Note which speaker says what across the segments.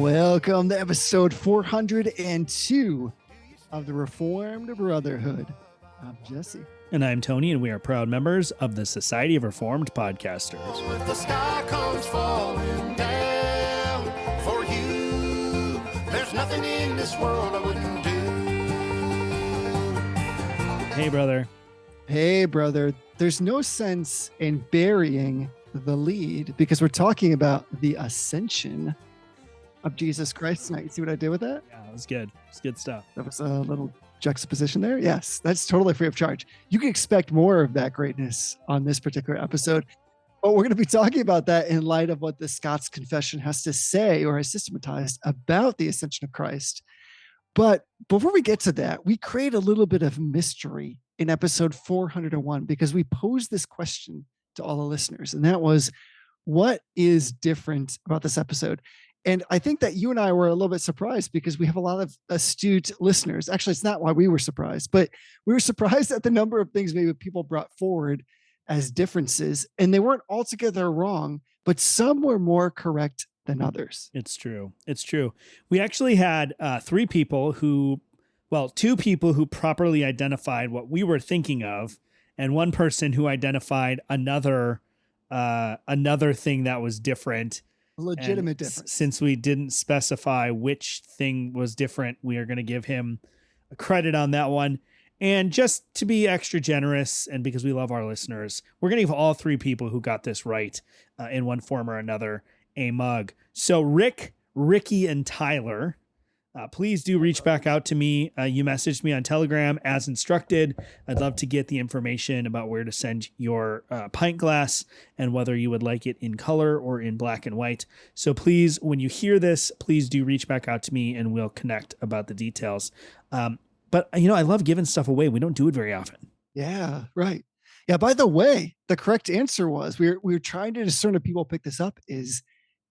Speaker 1: Welcome to episode 402 of the Reformed Brotherhood. I'm Jesse.
Speaker 2: And I'm Tony, and we are proud members of the Society of Reformed Podcasters.
Speaker 3: If the sky comes falling down for you, there's nothing in this world I wouldn't do.
Speaker 2: Hey, brother.
Speaker 1: Hey, brother. There's no sense in burying the lead because we're talking about the Ascension of Jesus Christ tonight. You see what I did with that?
Speaker 2: Yeah, it was good. It's good stuff.
Speaker 1: That was a little juxtaposition there. Yes, that's totally free of charge. You can expect more of that greatness on this particular episode. But we're going to be talking about that in light of what the Scots Confession has to say or has systematized about the ascension of Christ. But before we get to that, we create a little bit of mystery in episode 401 because we posed this question to all the listeners. And that was, what is different about this episode? And I think that you and I were a little bit surprised because we have a lot of astute listeners. Actually, it's not why we were surprised, but we were surprised at the number of things maybe people brought forward as differences. And they weren't altogether wrong, but some were more correct than others.
Speaker 2: It's true. It's true. We actually had two people who properly identified what we were thinking of, and one person who identified another thing that was different.
Speaker 1: Legitimate difference.
Speaker 2: Since we didn't specify which thing was different, we are going to give him a credit on that one. And just to be extra generous, and because we love our listeners, we're going to give all three people who got this right in one form or another a mug. So Rick, Ricky, and Tyler, please do reach back out to me. You messaged me on Telegram as instructed. I'd love to get the information about where to send your pint glass and whether you would like it in color or in black and white. So please, when you hear this, please do reach back out to me and we'll connect about the details. But, I love giving stuff away. We don't do it very often.
Speaker 1: Yeah, right. Yeah, by the way, the correct answer was, we were trying to discern if people pick this up, is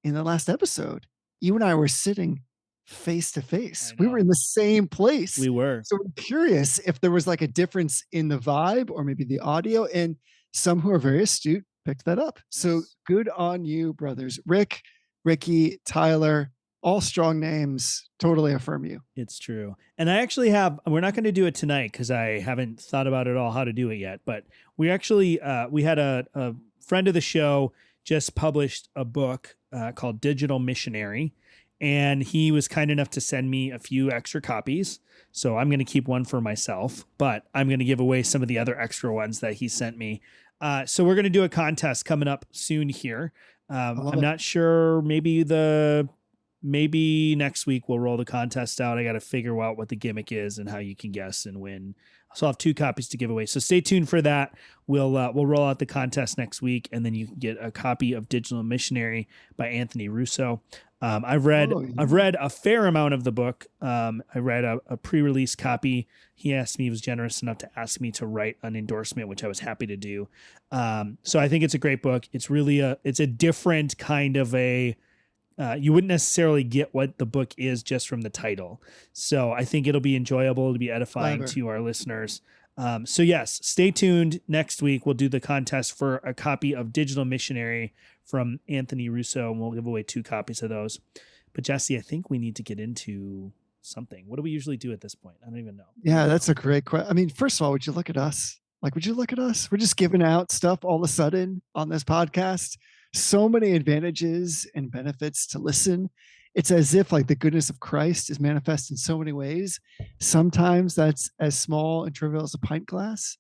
Speaker 1: in the last episode, you and I were sitting face to face. We were in the same place.
Speaker 2: We were.
Speaker 1: So I'm curious if there was like a difference in the vibe or maybe the audio, and some who are very astute picked that up. Yes. So good on you, brothers. Rick, Ricky, Tyler, all strong names. Totally affirm you.
Speaker 2: It's true. And I actually we're not going to do it tonight because I haven't thought about it all how to do it yet, but we actually, we had a friend of the show just published a book called Digital Missionary. And he was kind enough to send me a few extra copies. So I'm going to keep one for myself, but I'm going to give away some of the other extra ones that he sent me. So we're going to do a contest coming up soon here. I'm not sure. Maybe next week we'll roll the contest out. I got to figure out what the gimmick is and how you can guess and win. So I'll have 2 copies to give away. So stay tuned for that. We'll roll out the contest next week, and then you can get a copy of Digital Missionary by Anthony Russo. I've read a fair amount of the book. I read a pre-release copy. He was generous enough to ask me to write an endorsement, which I was happy to do. So I think it's a great book. It's really it's a different kind of you wouldn't necessarily get what the book is just from the title. So I think it'll be enjoyable to be edifying to our listeners. So yes, stay tuned. Next week, we'll do the contest for a copy of Digital Missionary from Anthony Russo, and we'll give away 2 copies of those. But Jesse, I think we need to get into something. What do we usually do at this point? I don't even know.
Speaker 1: Yeah, that's a great question. I mean, first of all, would you look at us? Would you look at us? We're just giving out stuff all of a sudden on this podcast. So many advantages and benefits to listen. It's as if the goodness of Christ is manifest in so many ways. Sometimes that's as small and trivial as a pint glass.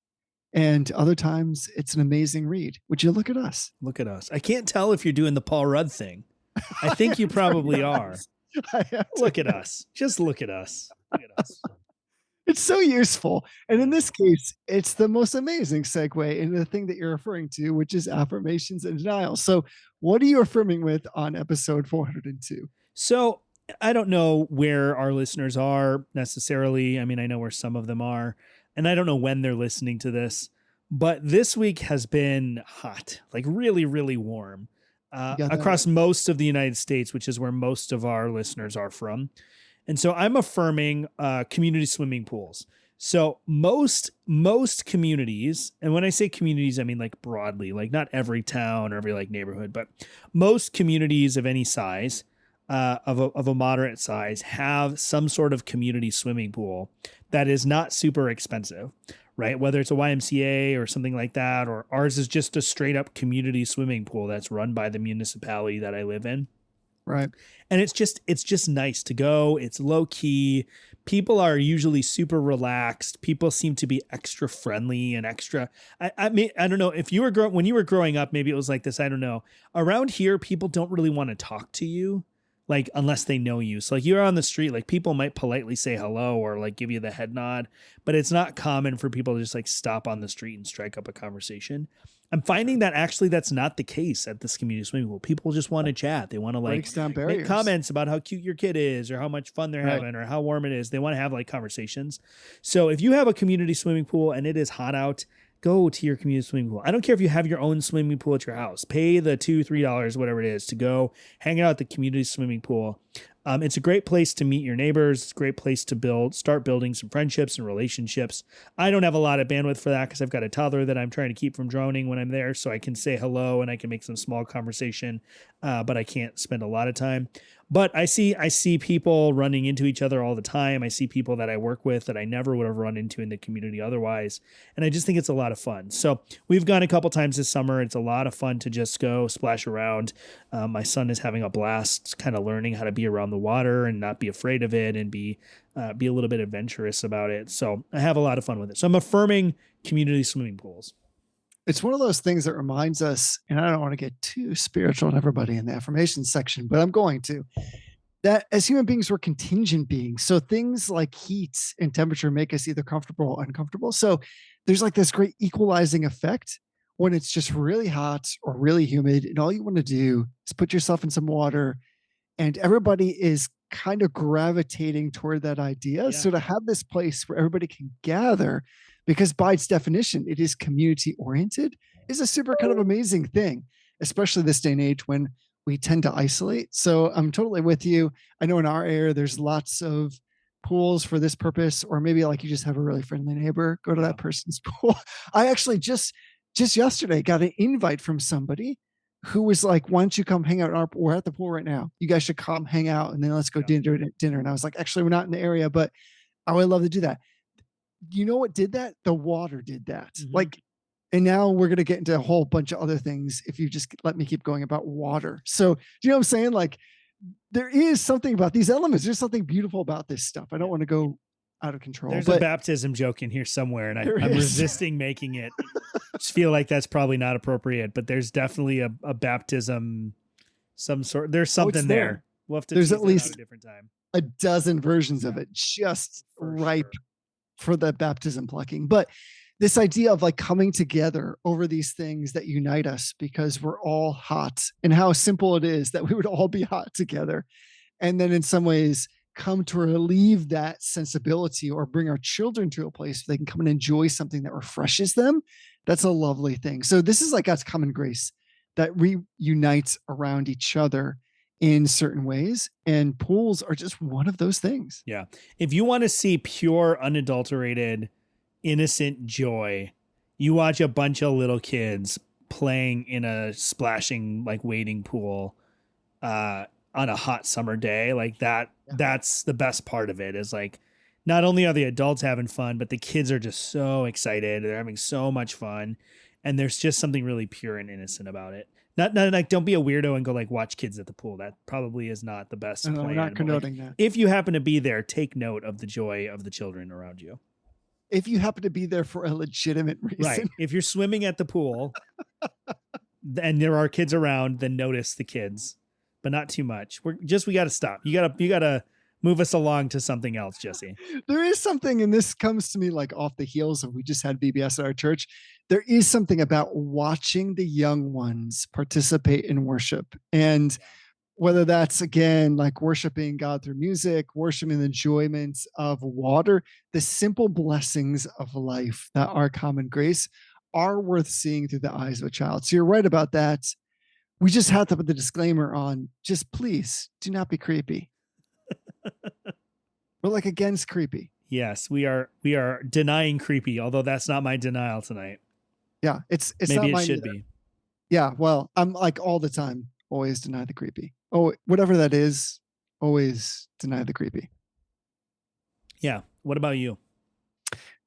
Speaker 1: And other times it's an amazing read. Would you look at us?
Speaker 2: Look at us. I can't tell if you're doing the Paul Rudd thing. I think you probably are. Look at us. Just look at us. Look at us.
Speaker 1: It's so useful. And in this case, it's the most amazing segue into the thing that you're referring to, which is affirmations and denials. So what are you affirming with on episode 402?
Speaker 2: So I don't know where our listeners are necessarily. I mean, I know where some of them are, and I don't know when they're listening to this, but this week has been hot, really, really warm across most of the United States, which is where most of our listeners are from. And so I'm affirming community swimming pools. So most communities, and when I say communities, I mean broadly, not every town or every neighborhood, but most communities of any size of a moderate size have some sort of community swimming pool that is not super expensive, right? Whether it's a YMCA or something like that, or ours is just a straight up community swimming pool that's run by the municipality that I live in.
Speaker 1: Right.
Speaker 2: And it's just nice to go. It's low key. People are usually super relaxed. People seem to be extra friendly and extra. I mean, I don't know if you were when you were growing up, maybe it was like this. I don't know. Around here, people don't really want to talk to you, like unless they know you. So like you're on the street, like people might politely say hello or like give you the head nod, but it's not common for people to just like stop on the street and strike up a conversation. I'm finding that actually that's not the case at this community swimming pool. People just want to chat. They want to like make comments about how cute your kid is or how much fun they're having or how warm it is. They want to have like conversations. So if you have a community swimming pool and it is hot out, go to your community swimming pool. I don't care if you have your own swimming pool at your house. Pay the $2-3, whatever it is, to go hang out at the community swimming pool. It's a great place to meet your neighbors. It's a great place to start building some friendships and relationships. I don't have a lot of bandwidth for that because I've got a toddler that I'm trying to keep from drowning when I'm there. So I can say hello and I can make some small conversation, but I can't spend a lot of time. But I see people running into each other all the time. I see people that I work with that I never would have run into in the community otherwise. And I just think it's a lot of fun. So we've gone a couple times this summer. It's a lot of fun to just go splash around. My son is having a blast kind of learning how to be around the water and not be afraid of it and be a little bit adventurous about it. So I have a lot of fun with it. So I'm affirming community swimming pools.
Speaker 1: It's one of those things that reminds us, and I don't want to get too spiritual on everybody in the affirmation section, but I'm going to, that as human beings, we're contingent beings. So things like heat and temperature make us either comfortable or uncomfortable. So there's like this great equalizing effect when it's just really hot or really humid. And all you want to do is put yourself in some water and everybody is kind of gravitating toward that idea. Yeah. So to have this place where everybody can gather, because by its definition, it is community oriented, is a super kind of amazing thing, especially this day and age when we tend to isolate. So I'm totally with you. I know in our area, there's lots of pools for this purpose, or maybe like you just have a really friendly neighbor, go to that person's pool. I actually just yesterday got an invite from somebody who was like, why don't you come hang out? We're at the pool right now. You guys should come hang out and then let's go dinner. And I was like, actually, we're not in the area, but I would love to do that. You know what did that? The water did that. Mm-hmm. Like, and now we're going to get into a whole bunch of other things if you just let me keep going about water. So, do you know what I'm saying? Like, there is something about these elements. There's something beautiful about this stuff. I don't want to go out of control.
Speaker 2: There's a baptism joke in here somewhere, and I'm resisting making it. Just feel like that's probably not appropriate, but there's definitely a baptism, some sort. There's something there. We'll have to.
Speaker 1: There's at least
Speaker 2: a different time.
Speaker 1: A dozen versions of it, just ripe for the baptism plucking. But this idea of like coming together over these things that unite us because we're all hot, and how simple it is that we would all be hot together. And then in some ways come to relieve that sensibility or bring our children to a place where they can come and enjoy something that refreshes them. That's a lovely thing. So this is like God's common grace that reunites around each other in certain ways, and pools are just one of those things.
Speaker 2: Yeah. If you want to see pure, unadulterated, innocent joy, you watch a bunch of little kids playing in a splashing, like wading pool, on a hot summer day like that. Yeah. That's the best part of it, is like, not only are the adults having fun, but the kids are just so excited. They're having so much fun. And there's just something really pure and innocent about it. Not like, don't be a weirdo and go like watch kids at the pool. That probably is not the best plan.
Speaker 1: I'm not condoning that.
Speaker 2: If you happen to be there, take note of the joy of the children around you.
Speaker 1: If you happen to be there for a legitimate reason.
Speaker 2: Right. If you're swimming at the pool and there are kids around, then notice the kids, but not too much. We got to stop. You got to move us along to something else, Jesse.
Speaker 1: There is something, and this comes to me like off the heels of, we just had VBS at our church. There is something about watching the young ones participate in worship. And whether that's, again, like worshiping God through music, worshiping the enjoyment of water, the simple blessings of life that are common grace are worth seeing through the eyes of a child. So you're right about that. We just have to put the disclaimer on, just please do not be creepy. We're like against creepy.
Speaker 2: Yes, we are denying creepy, although that's not my denial tonight.
Speaker 1: Yeah, it's
Speaker 2: maybe
Speaker 1: not
Speaker 2: it should be.
Speaker 1: Yeah, well, I'm like all the time, always deny the creepy. oh, whatever that is, always deny the creepy.
Speaker 2: Yeah. What about you?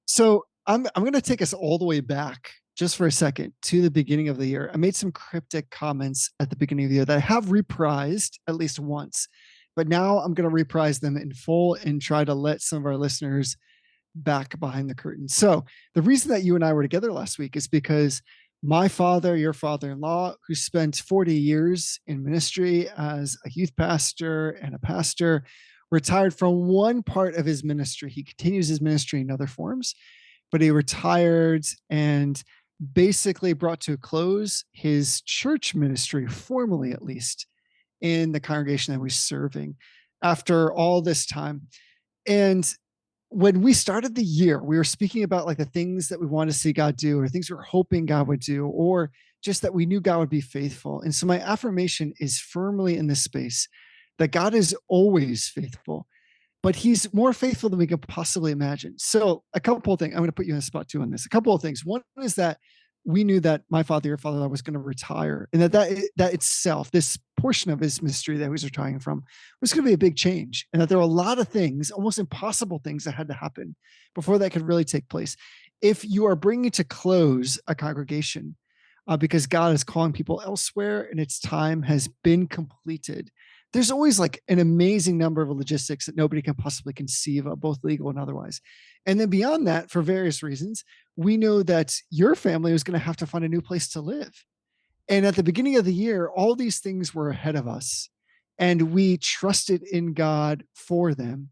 Speaker 1: So I'm going to take us all the way back just for a second to the beginning of the year. I made some cryptic comments at the beginning of the year that I have reprised at least once, but now I'm going to reprise them in full and try to let some of our listeners back behind the curtain. So the reason that you and I were together last week is because my father, your father-in-law, who spent 40 years in ministry as a youth pastor and a pastor, retired from one part of his ministry. He continues his ministry in other forms, but he retired and basically brought to a close his church ministry, formally at least, in the congregation that we're serving after all this time. And when we started the year, we were speaking about like the things that we want to see God do, or things we were hoping God would do, or just that we knew God would be faithful. And so my affirmation is firmly in this space that God is always faithful, but he's more faithful than we could possibly imagine. So a couple of things, I'm going to put you in a spot too on this. A couple of things. One is that we knew that my father, your father-in-law, was going to retire, and that itself, this portion of his ministry that he was retiring from, was going to be a big change, and that there were a lot of things, almost impossible things, that had to happen before that could really take place. If you are bringing to close a congregation because God is calling people elsewhere and its time has been completed, there's always like an amazing number of logistics that nobody can possibly conceive of, both legal and otherwise. And then beyond that, for various reasons, we know that your family was going to have to find a new place to live. And at the beginning of the year, all these things were ahead of us, and we trusted in God for them.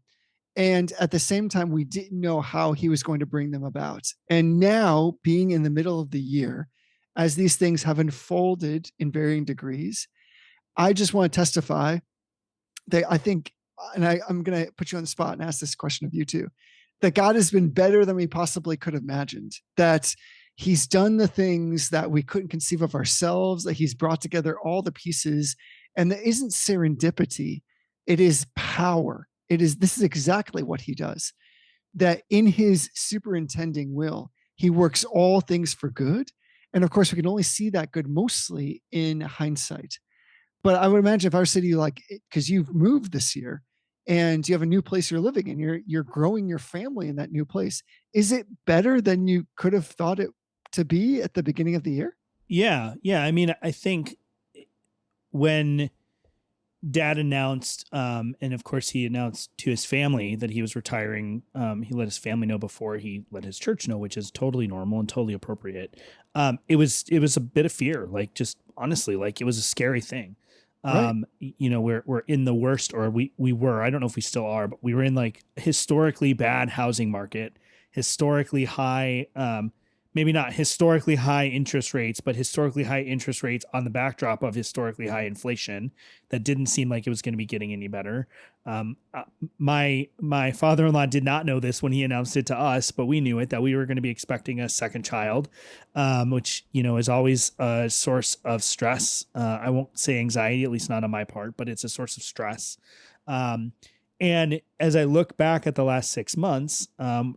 Speaker 1: And at the same time, we didn't know how he was going to bring them about. And now, being in the middle of the year, as these things have unfolded in varying degrees, I just want to testify that I think, and I'm going to put you on the spot and ask this question of you too, that God has been better than we possibly could have imagined, that he's done the things that we couldn't conceive of ourselves, that he's brought together all the pieces, and that isn't serendipity. It is power. This is exactly what he does, that in his superintending will, he works all things for good. And of course, we can only see that good mostly in hindsight. But I would imagine if I were to say to you, like, because you've moved this year and you have a new place you're living in, you're growing your family in that new place, is it better than you could have thought it to be at the beginning of the year?
Speaker 2: Yeah. I mean, I think when Dad announced, and of course he announced to his family that he was retiring, he let his family know before he let his church know, which is totally normal and totally appropriate. It was a bit of fear, like, just honestly, like, it was a scary thing.
Speaker 1: Right.
Speaker 2: You know, we're in the worst, or we were, I don't know if we still are, but we were in like historically bad housing market, historically high, maybe not historically high interest rates, but historically high interest rates on the backdrop of historically high inflation that didn't seem like it was going to be getting any better. My father-in-law did not know this when he announced it to us, but we knew it, that we were going to be expecting a second child, which, you know, is always a source of stress. I won't say anxiety, at least not on my part, but it's a source of stress. And as I look back at the last 6 months,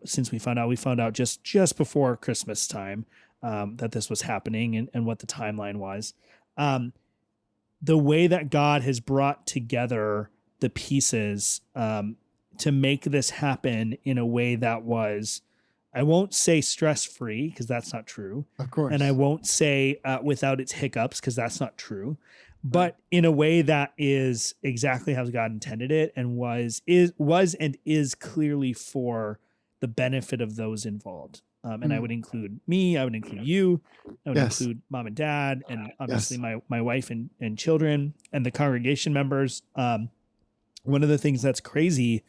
Speaker 2: since we found out just before Christmas time that this was happening, and what the timeline was, the way that God has brought together the pieces to make this happen in a way that was, I won't say stress-free, because that's not true.
Speaker 1: Of course.
Speaker 2: And I won't say without its hiccups, because that's not true. But in a way that is exactly how God intended it, and was and is clearly for the benefit of those involved. And I would include me, I would include you, I would include mom and dad, and obviously my wife and children, and the congregation members. One of the things that's crazy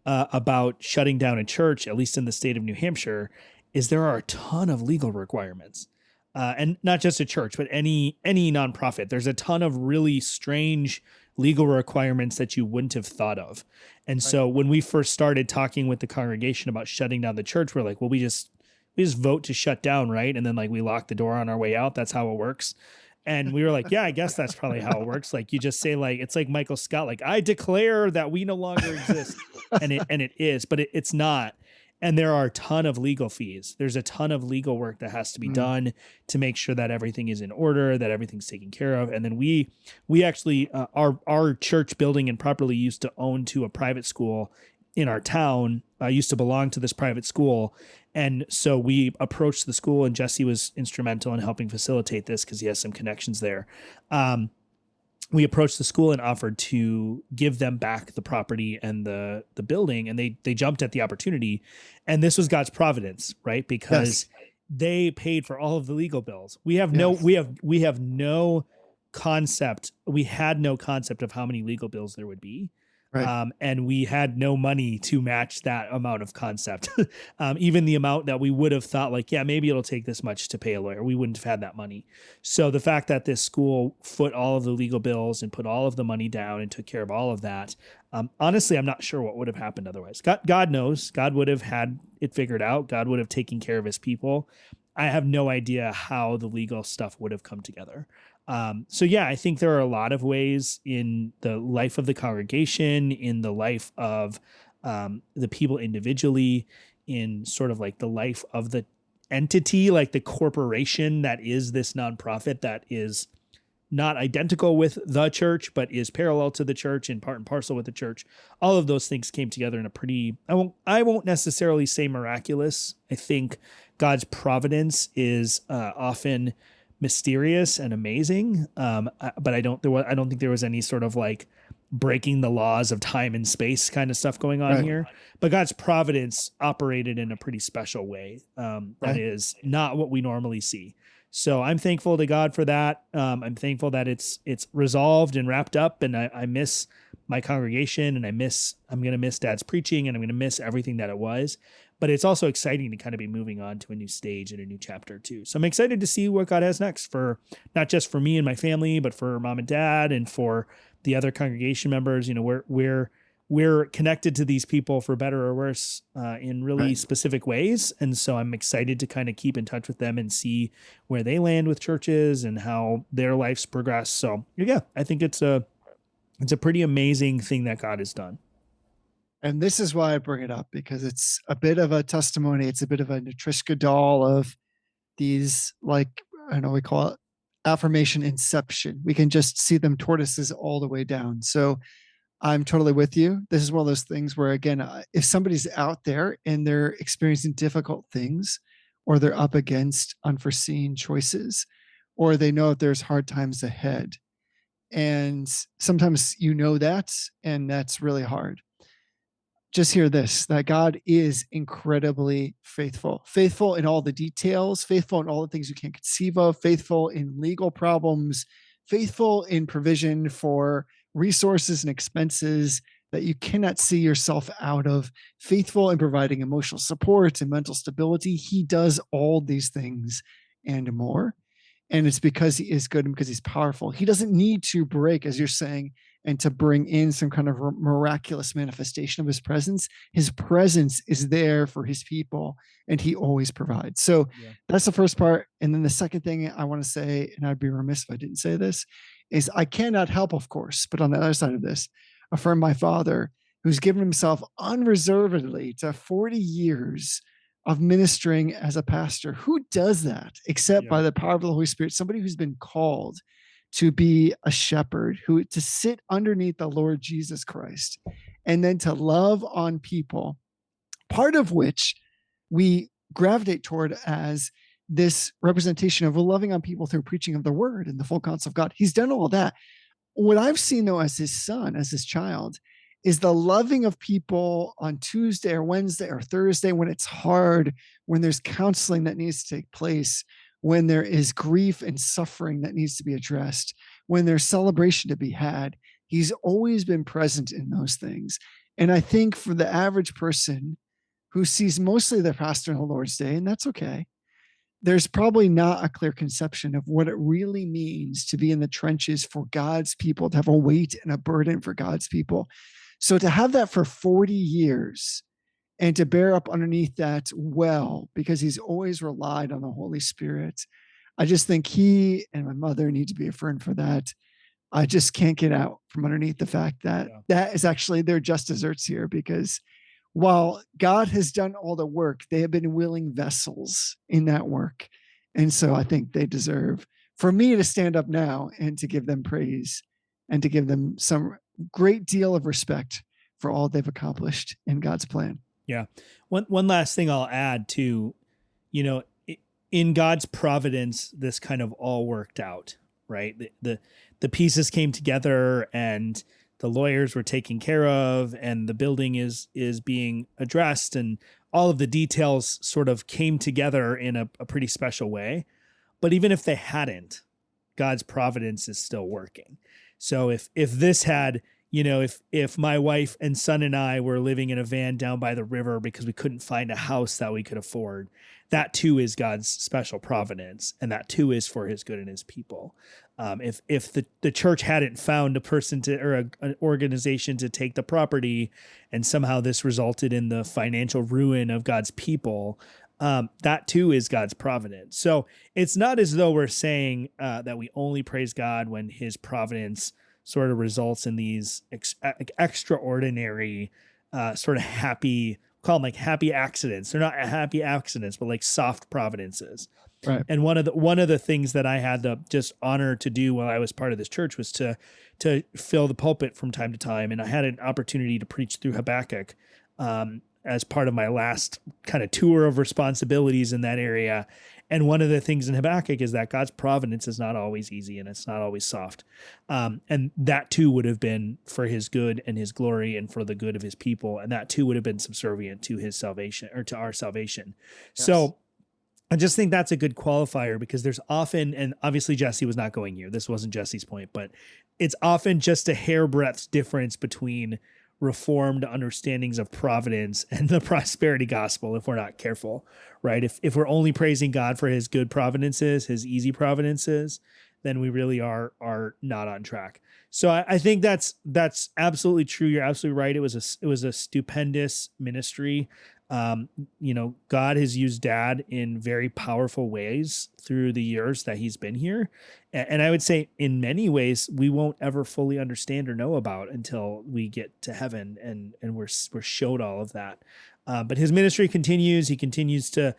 Speaker 2: about shutting down a church, at least in the state of New Hampshire, is there are a ton of legal requirements. And not just a church, but any nonprofit. There's a ton of really strange legal requirements that you wouldn't have thought of. And so when we first started talking with the congregation about shutting down the church, we're like, well, we just vote to shut down, right? And then, like, we lock the door on our way out. That's how it works. And we were like, yeah, I guess that's probably how it works. Like, you just say, like, it's like Michael Scott, like, I declare that we no longer exist. and it is, but it's not. And there are a ton of legal fees. There's a ton of legal work that has to be done to make sure that everything is in order, that everything's taken care of. And then we actually, our church building and properly used to own to a private school in our town, used to belong to this private school. And so we approached the school, and Jesse was instrumental in helping facilitate this because he has some connections there. We approached the school and offered to give them back the property and the building, and they jumped at the opportunity. And this was God's providence, right? Because they paid for all of the legal bills. We have no concept. We had no concept of how many legal bills there would be. Right. And we had no money to match that amount of concept. Even the amount that we would have thought like, yeah, maybe it'll take this much to pay a lawyer. We wouldn't have had that money. So the fact that this school foot all of the legal bills and put all of the money down and took care of all of that. Honestly, I'm not sure what would have happened otherwise. God knows. God would have had it figured out. God would have taken care of his people. I have no idea how the legal stuff would have come together. So yeah, I think there are a lot of ways in the life of the congregation, in the life of the people individually, in sort of like the life of the entity, like the corporation that is this nonprofit that is not identical with the church, but is parallel to the church and part and parcel with the church. All of those things came together in a pretty, I won't necessarily say miraculous. I think God's providence is often mysterious and amazing. But I don't think there was any sort of like breaking the laws of time and space kind of stuff going on here. But God's providence operated in a pretty special way. That is not what we normally see. So I'm thankful to God for that. I'm thankful that it's resolved and wrapped up, and I miss my congregation, and I'm going to miss Dad's preaching, and I'm going to miss everything that it was. But it's also exciting to kind of be moving on to a new stage and a new chapter too. So I'm excited to see what God has next for not just for me and my family, but for Mom and Dad and for the other congregation members. You know, we're connected to these people for better or worse in really specific ways. And so I'm excited to kind of keep in touch with them and see where they land with churches and how their lives progress. So yeah, I think it's a pretty amazing thing that God has done.
Speaker 1: And this is why I bring it up, because it's a bit of a testimony. It's a bit of a Matryoshka doll of these, like, I know we call it affirmation inception. We can just see them tortoises all the way down. So I'm totally with you. This is one of those things where, again, if somebody's out there and they're experiencing difficult things, or they're up against unforeseen choices, or they know that there's hard times ahead, and sometimes you know that, and that's really hard. Just hear this, that God is incredibly faithful in all the details, faithful in all the things you can't conceive of, faithful in legal problems, faithful in provision for resources and expenses that you cannot see yourself out of, faithful in providing emotional support and mental stability. He does all these things and more. And it's because he is good and because he's powerful. He doesn't need to break, as you're saying, and to bring in some kind of miraculous manifestation of his presence. His presence is there for his people, and he always provides. So that's the first part. And then the second thing I want to say, and I'd be remiss if I didn't say this, is I cannot help, of course, but on the other side of this, affirm my father, who's given himself unreservedly to 40 years of ministering as a pastor. Who does that except by the power of the Holy Spirit? Somebody who's been called to be a shepherd, to sit underneath the Lord Jesus Christ, and then to love on people, part of which we gravitate toward as this representation of loving on people through preaching of the word and the full counsel of God. He's done all of that. What I've seen, though, as his son, as his child, is the loving of people on Tuesday or Wednesday or Thursday when it's hard, when there's counseling that needs to take place, when there is grief and suffering that needs to be addressed, when there's celebration to be had. He's always been present in those things. And I think for the average person who sees mostly their pastor on the Lord's Day, and that's okay, there's probably not a clear conception of what it really means to be in the trenches for God's people, to have a weight and a burden for God's people. So to have that for 40 years and to bear up underneath that well, because he's always relied on the Holy Spirit, I just think he and my mother need to be affirmed for that. I just can't get out from underneath the fact that that is actually their just desserts here, because while God has done all the work, they have been willing vessels in that work. And so I think they deserve for me to stand up now and to give them praise and to give them some great deal of respect for all they've accomplished in God's plan.
Speaker 2: Yeah. One last thing I'll add to, in God's providence, this kind of all worked out, right? The pieces came together and the lawyers were taken care of and the building is being addressed and all of the details sort of came together in a pretty special way. But even if they hadn't, God's providence is still working. So if this had, if my wife and son and I were living in a van down by the river because we couldn't find a house that we could afford, that too is God's special providence. And that too is for his good and his people. If the church hadn't found a person an organization to take the property and somehow this resulted in the financial ruin of God's people, that too is God's providence. So it's not as though we're saying that we only praise God when his providence sort of results in these extraordinary sort of happy, call them like happy accidents. They're not happy accidents, but like soft providences.
Speaker 1: Right.
Speaker 2: And one of the things that I had the just honor to do while I was part of this church was to fill the pulpit from time to time. And I had an opportunity to preach through Habakkuk as part of my last kind of tour of responsibilities in that area. And one of the things in Habakkuk is that God's providence is not always easy and it's not always soft. And that too would have been for his good and his glory and for the good of his people. And that too would have been subservient to his salvation or to our salvation. Yes. So I just think that's a good qualifier because there's often, and obviously Jesse was not going here. This wasn't Jesse's point, but it's often just a hairbreadth difference between Reformed understandings of providence and the prosperity gospel if we're not careful, right? If we're only praising God for his good providences, his easy providences, then we really are not on track. So I think that's absolutely true. You're absolutely right. It was a stupendous ministry. God has used Dad in very powerful ways through the years that he's been here. And I would say in many ways, we won't ever fully understand or know about until we get to heaven and we're showed all of that. But his ministry continues. He continues to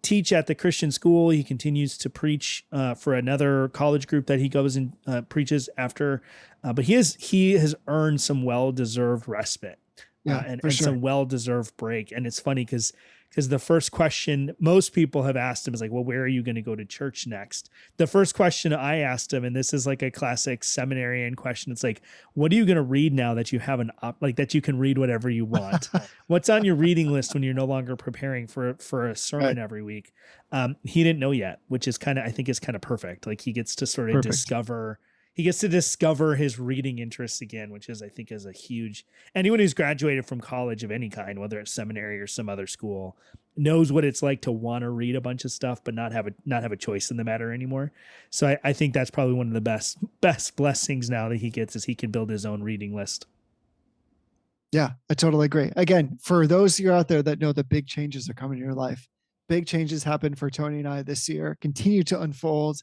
Speaker 2: teach at the Christian school. He continues to preach for another college group that he goes and preaches after. But he has earned some well-deserved respite. And sure. Some well-deserved break. And it's funny because the first question most people have asked him is like, well, where are you going to go to church next? The first question I asked him, and this is like a classic seminarian question. It's like, what are you going to read now that you have that you can read whatever you want? What's on your reading list when you're no longer preparing for a sermon every week? He didn't know yet, which is I think is kind of perfect. Like he gets to sort of discover his reading interests again, which I think is a huge, anyone who's graduated from college of any kind, whether it's seminary or some other school, knows what it's like to want to read a bunch of stuff, but not have a choice in the matter anymore. So I think that's probably one of the best blessings now that he gets is he can build his own reading list.
Speaker 1: Yeah, I totally agree. Again, for those of you out there that know that big changes are coming in your life, big changes happened for Tony and I this year, continue to unfold.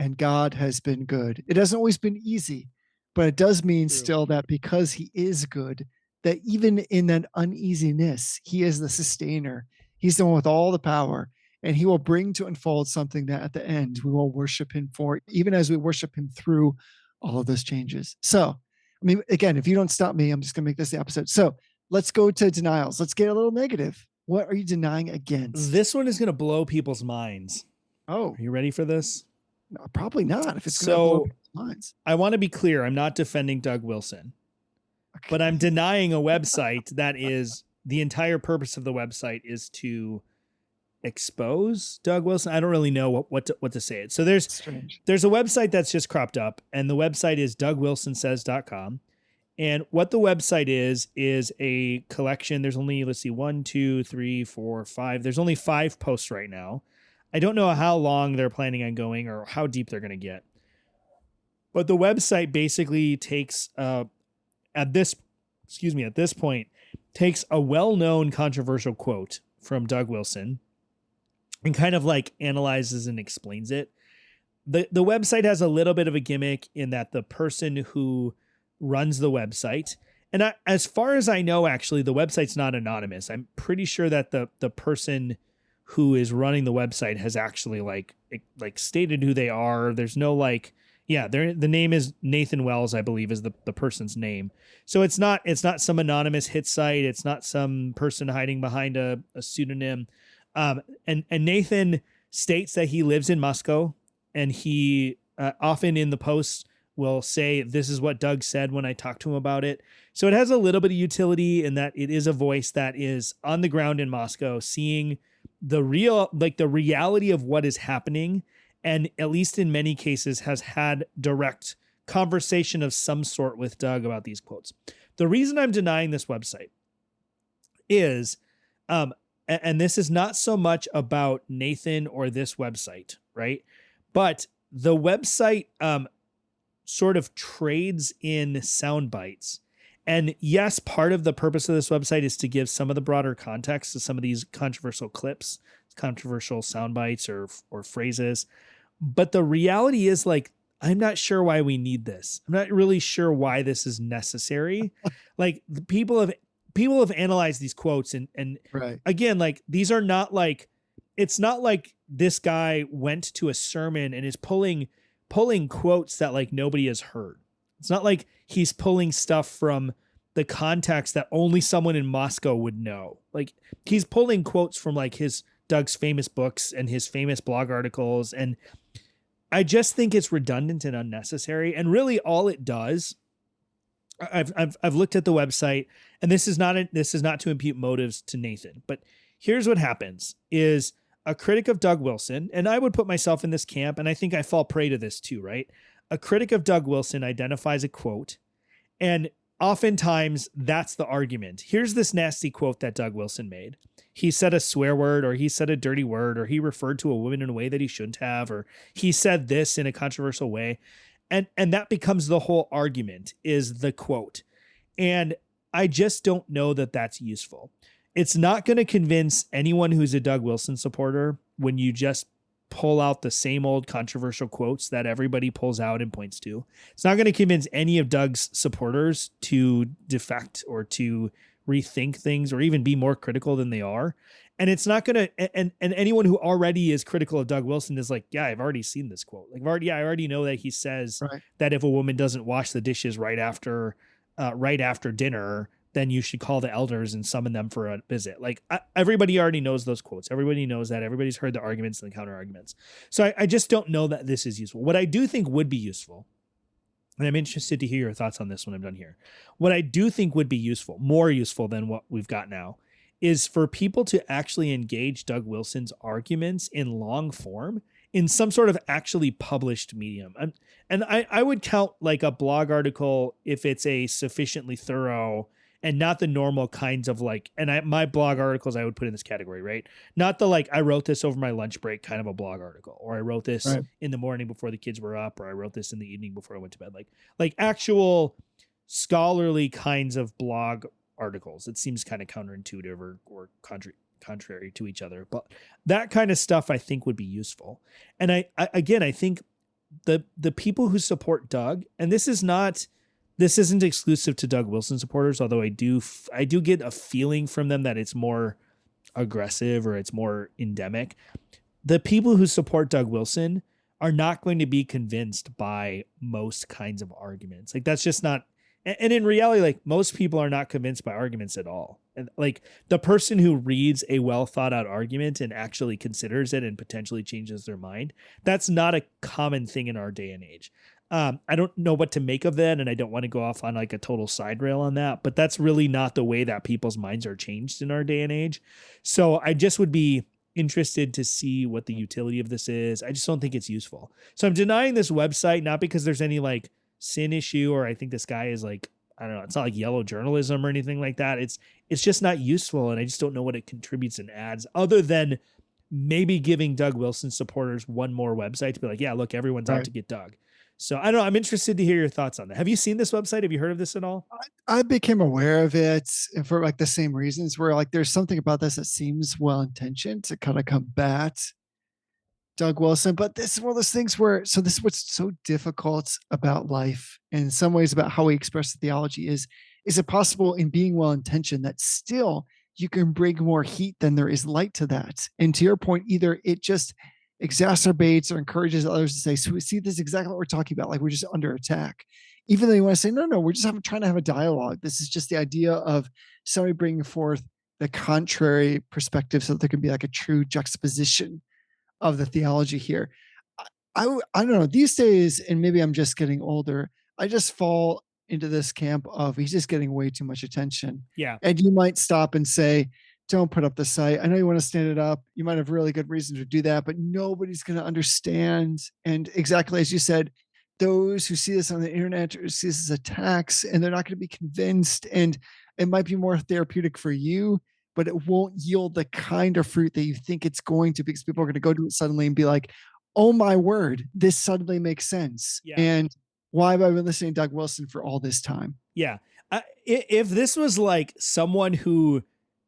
Speaker 1: And God has been good. It hasn't always been easy, but it does mean still that because he is good, that even in that uneasiness, he is the sustainer. He's the one with all the power, and he will bring to unfold something that at the end we will worship him for, even as we worship him through all of those changes. So, I mean, again, if you don't stop me, I'm just going to make this the episode. So let's go to denials. Let's get a little negative. What are you denying against?
Speaker 2: This one is going to blow people's minds.
Speaker 1: Oh,
Speaker 2: are you ready for this?
Speaker 1: No, probably not. If it's going to blow people's minds.
Speaker 2: I want to be clear. I'm not defending Doug Wilson, but I'm denying a website that is the entire purpose of the website is to expose Doug Wilson. I don't really know what to say it. So there's a website that's just cropped up, and the website is dougwilsonsays.com. And what the website is a collection. There's only, 1, 2, 3, 4, 5. There's only 5 posts right now. I don't know how long they're planning on going or how deep they're going to get. But the website basically takes, at this point, takes a well-known controversial quote from Doug Wilson and kind of like analyzes and explains it. The website has a little bit of a gimmick in that the person who runs the website And as far as I know, actually, the website's not anonymous. I'm pretty sure that the person who is running the website has actually like stated who they are. There's no like, yeah, the name is Nathan Wells, I believe, is the person's name. So it's not some anonymous hit site. It's not some person hiding behind a pseudonym. And Nathan states that he lives in Moscow, and he often in the posts will say, this is what Doug said when I talked to him about it. So it has a little bit of utility in that it is a voice that is on the ground in Moscow, seeing the reality of what is happening. And at least in many cases has had direct conversation of some sort with Doug about these quotes. The reason I'm denying this website is, and this is not so much about Nathan or this website, right? But the website sort of trades in sound bites. And yes, part of the purpose of this website is to give some of the broader context to some of these controversial clips, controversial sound bites or phrases. But the reality is, like, I'm not sure why we need this. I'm not really sure why this is necessary. Like, the people have analyzed these quotes and
Speaker 1: right.
Speaker 2: Again, like, these are not like, it's not like this guy went to a sermon and is pulling quotes that like nobody has heard. It's not like he's pulling stuff from the context that only someone in Moscow would know. Like, he's pulling quotes from like Doug's famous books and his famous blog articles. And I just think it's redundant and unnecessary. And really all it does, I've looked at the website, and this is not to impute motives to Nathan, but here's what happens is a critic of Doug Wilson, and I would put myself in this camp, and I think I fall prey to this too, right? A critic of Doug Wilson identifies a quote, and oftentimes that's the argument. Here's this nasty quote that Doug Wilson made. He said a swear word, or he said a dirty word, or he referred to a woman in a way that he shouldn't have, or he said this in a controversial way. And that becomes the whole argument, is the quote. And I just don't know that that's useful. It's not going to convince anyone who's a Doug Wilson supporter when you just pull out the same old controversial quotes that everybody pulls out and points to. It's not going to convince any of Doug's supporters to defect or to rethink things or even be more critical than they are. And it's not going to, and anyone who already is critical of Doug Wilson is like, yeah, I've already seen this quote. Like, I already know that he says
Speaker 1: right.
Speaker 2: that if a woman doesn't wash the dishes right after dinner, then you should call the elders and summon them for a visit. Like, everybody already knows those quotes. Everybody knows that. Everybody's heard the arguments and the counter arguments. So I just don't know that this is useful. What I do think would be useful, and I'm interested to hear your thoughts on this when I'm done here. What I do think would be useful, more useful than what we've got now, is for people to actually engage Doug Wilson's arguments in long form in some sort of actually published medium. And I would count like a blog article if it's a sufficiently thorough and not the normal kinds of like, and my blog articles I would put in this category, right? Not the like, I wrote this over my lunch break kind of a blog article, or I wrote this
Speaker 1: right.
Speaker 2: in the morning before the kids were up, or I wrote this in the evening before I went to bed. Like actual scholarly kinds of blog articles. It seems kind of counterintuitive or contrary to each other, but that kind of stuff I think would be useful. And I think the people who support Doug, and this isn't exclusive to Doug Wilson supporters, although I do get a feeling from them that it's more aggressive or it's more endemic. The people who support Doug Wilson are not going to be convinced by most kinds of arguments. Like, that's just not. And in reality, like, most people are not convinced by arguments at all. And like, the person who reads a well thought out argument and actually considers it and potentially changes their mind, that's not a common thing in our day and age. I don't know what to make of that, and I don't want to go off on like a total side rail on that, but that's really not the way that people's minds are changed in our day and age. So I just would be interested to see what the utility of this is. I just don't think it's useful. So I'm denying this website, not because there's any like sin issue, or I think this guy is like, I don't know, it's not like yellow journalism or anything like that. It's just not useful, and I just don't know what it contributes and adds, other than maybe giving Doug Wilson supporters one more website to be like, yeah, look, everyone's out to get Doug. So I don't know. I'm interested to hear your thoughts on that. Have you seen this website? Have you heard of this at all?
Speaker 1: I became aware of it for like the same reasons, where like there's something about this that seems well-intentioned to kind of combat Doug Wilson. But this is one of those things where, so this is what's so difficult about life, and in some ways about how we express the theology, is is it possible in being well-intentioned that still you can bring more heat than there is light to that? And to your point, either it just exacerbates or encourages others to say, so we see this is exactly what we're talking about. Like we're just under attack, even though you want to say, no, we're just trying to have a dialogue. This is just the idea of somebody bringing forth the contrary perspective so that there can be like a true juxtaposition of the theology here. I don't know, these days, and maybe I'm just getting older, I just fall into this camp of he's just getting way too much attention.
Speaker 2: Yeah.
Speaker 1: And you might stop and say, don't put up the site. I know you want to stand it up. You might have really good reason to do that, but nobody's going to understand. And exactly as you said, those who see this on the internet or see this as attacks, and they're not going to be convinced. And it might be more therapeutic for you, but it won't yield the kind of fruit that you think it's going to, because people are going to go to it suddenly and be like, oh my word, this suddenly makes sense.
Speaker 2: Yeah.
Speaker 1: And why have I been listening to Doug Wilson for all this time?
Speaker 2: Yeah. If this was like someone who,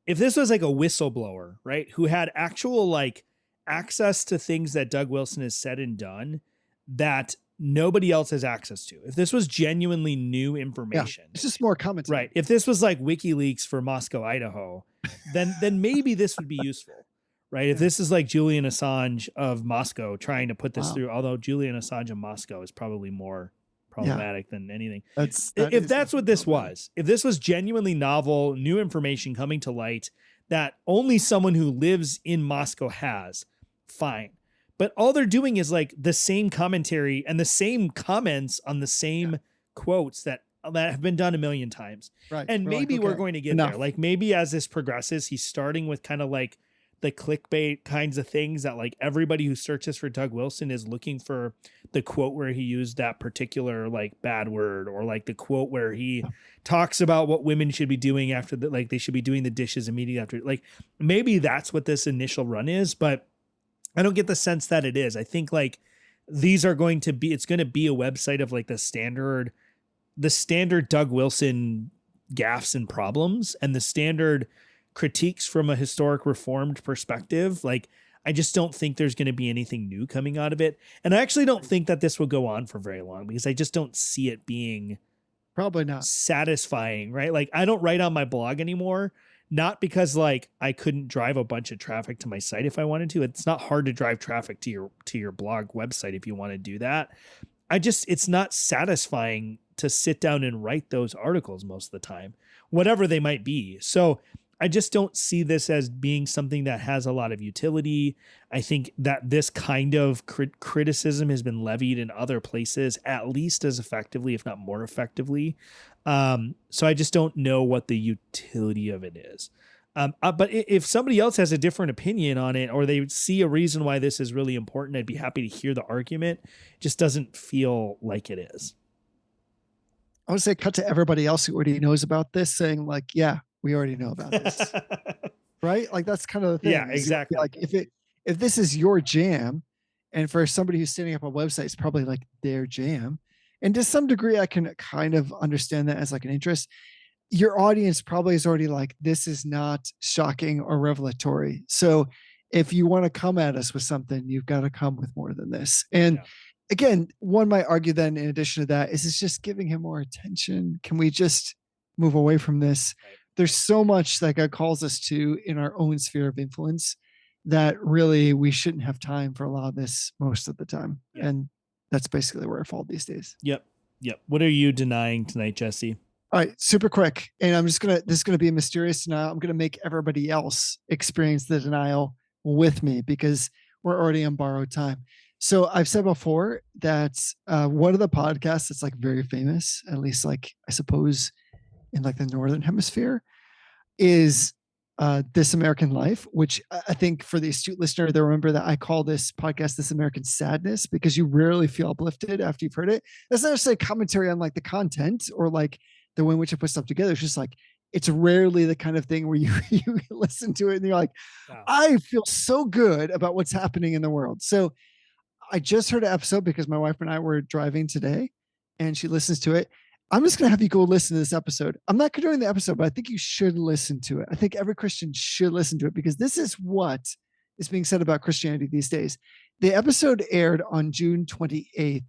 Speaker 2: if this was like a whistleblower, right, who had actual like access to things that Doug Wilson has said and done that nobody else has access to, if this was genuinely new information,
Speaker 1: it's just more commentary.
Speaker 2: Right. If this was like WikiLeaks for Moscow, Idaho, then maybe this would be useful. Right. If this is like Julian Assange of Moscow trying to put this through, although Julian Assange of Moscow is probably more problematic than anything. If that's what this was, if this was genuinely novel, new information coming to light that only someone who lives in Moscow has, fine. But all they're doing is like the same commentary and the same comments on the same quotes that have been done a million times.
Speaker 1: Right.
Speaker 2: And maybe we're going to get there. Like maybe as this progresses, he's starting with kind of like the clickbait kinds of things that like everybody who searches for Doug Wilson is looking for the quote where he used that particular like bad word, or like the quote where he talks about what women should be doing after that, like they should be doing the dishes immediately after. Like maybe that's what this initial run is, but I don't get the sense that it is. I think like these are going to be, it's going to be a website of like the standard Doug Wilson gaffes and problems and the standard critiques from a historic Reformed perspective. Like, I just don't think there's going to be anything new coming out of it. And I actually don't think that this will go on for very long, because I just don't see it being
Speaker 1: probably not
Speaker 2: satisfying, right? Like I don't write on my blog anymore, not because like I couldn't drive a bunch of traffic to my site if I wanted to. It's not hard to drive traffic to your blog website if you want to do that. It's not satisfying to sit down and write those articles most of the time, whatever they might be. So I just don't see this as being something that has a lot of utility. I think that this kind of criticism has been levied in other places, at least as effectively, if not more effectively. So I just don't know what the utility of it is. But if somebody else has a different opinion on it, or they see a reason why this is really important, I'd be happy to hear the argument. It just doesn't feel like it is.
Speaker 1: I would say cut to everybody else who already knows about this saying like, yeah, we already know about this, right? Like that's kind of the thing.
Speaker 2: Yeah, exactly.
Speaker 1: Like if this is your jam, and for somebody who's setting up a website, it's probably like their jam. And to some degree, I can kind of understand that as like an interest. Your audience probably is already like, this is not shocking or revelatory. So if you want to come at us with something, you've got to come with more than this. And again, one might argue then in addition to that, is it's just giving him more attention. Can we just move away from this? Right. There's so much that God calls us to in our own sphere of influence that really we shouldn't have time for a lot of this most of the time. Yep. And that's basically where I fall these days.
Speaker 2: Yep. What are you denying tonight, Jesse?
Speaker 1: All right, super quick. And this is going to be a mysterious denial. I'm going to make everybody else experience the denial with me because we're already on borrowed time. So I've said before that one of the podcasts that's like very famous, at least like I suppose in like the Northern Hemisphere, is This American Life, which I think for the astute listener, they'll remember that I call this podcast This American Sadness, because you rarely feel uplifted after you've heard it. That's not necessarily commentary on like the content or like the way in which I put stuff together. It's just like, it's rarely the kind of thing where you listen to it and you're like, wow, I feel so good about what's happening in the world. So I just heard an episode because my wife and I were driving today and she listens to it. I'm just going to have you go listen to this episode. I'm not condoning the episode, but I think you should listen to it. I think every Christian should listen to it because this is what is being said about Christianity these days. The episode aired on June 28th,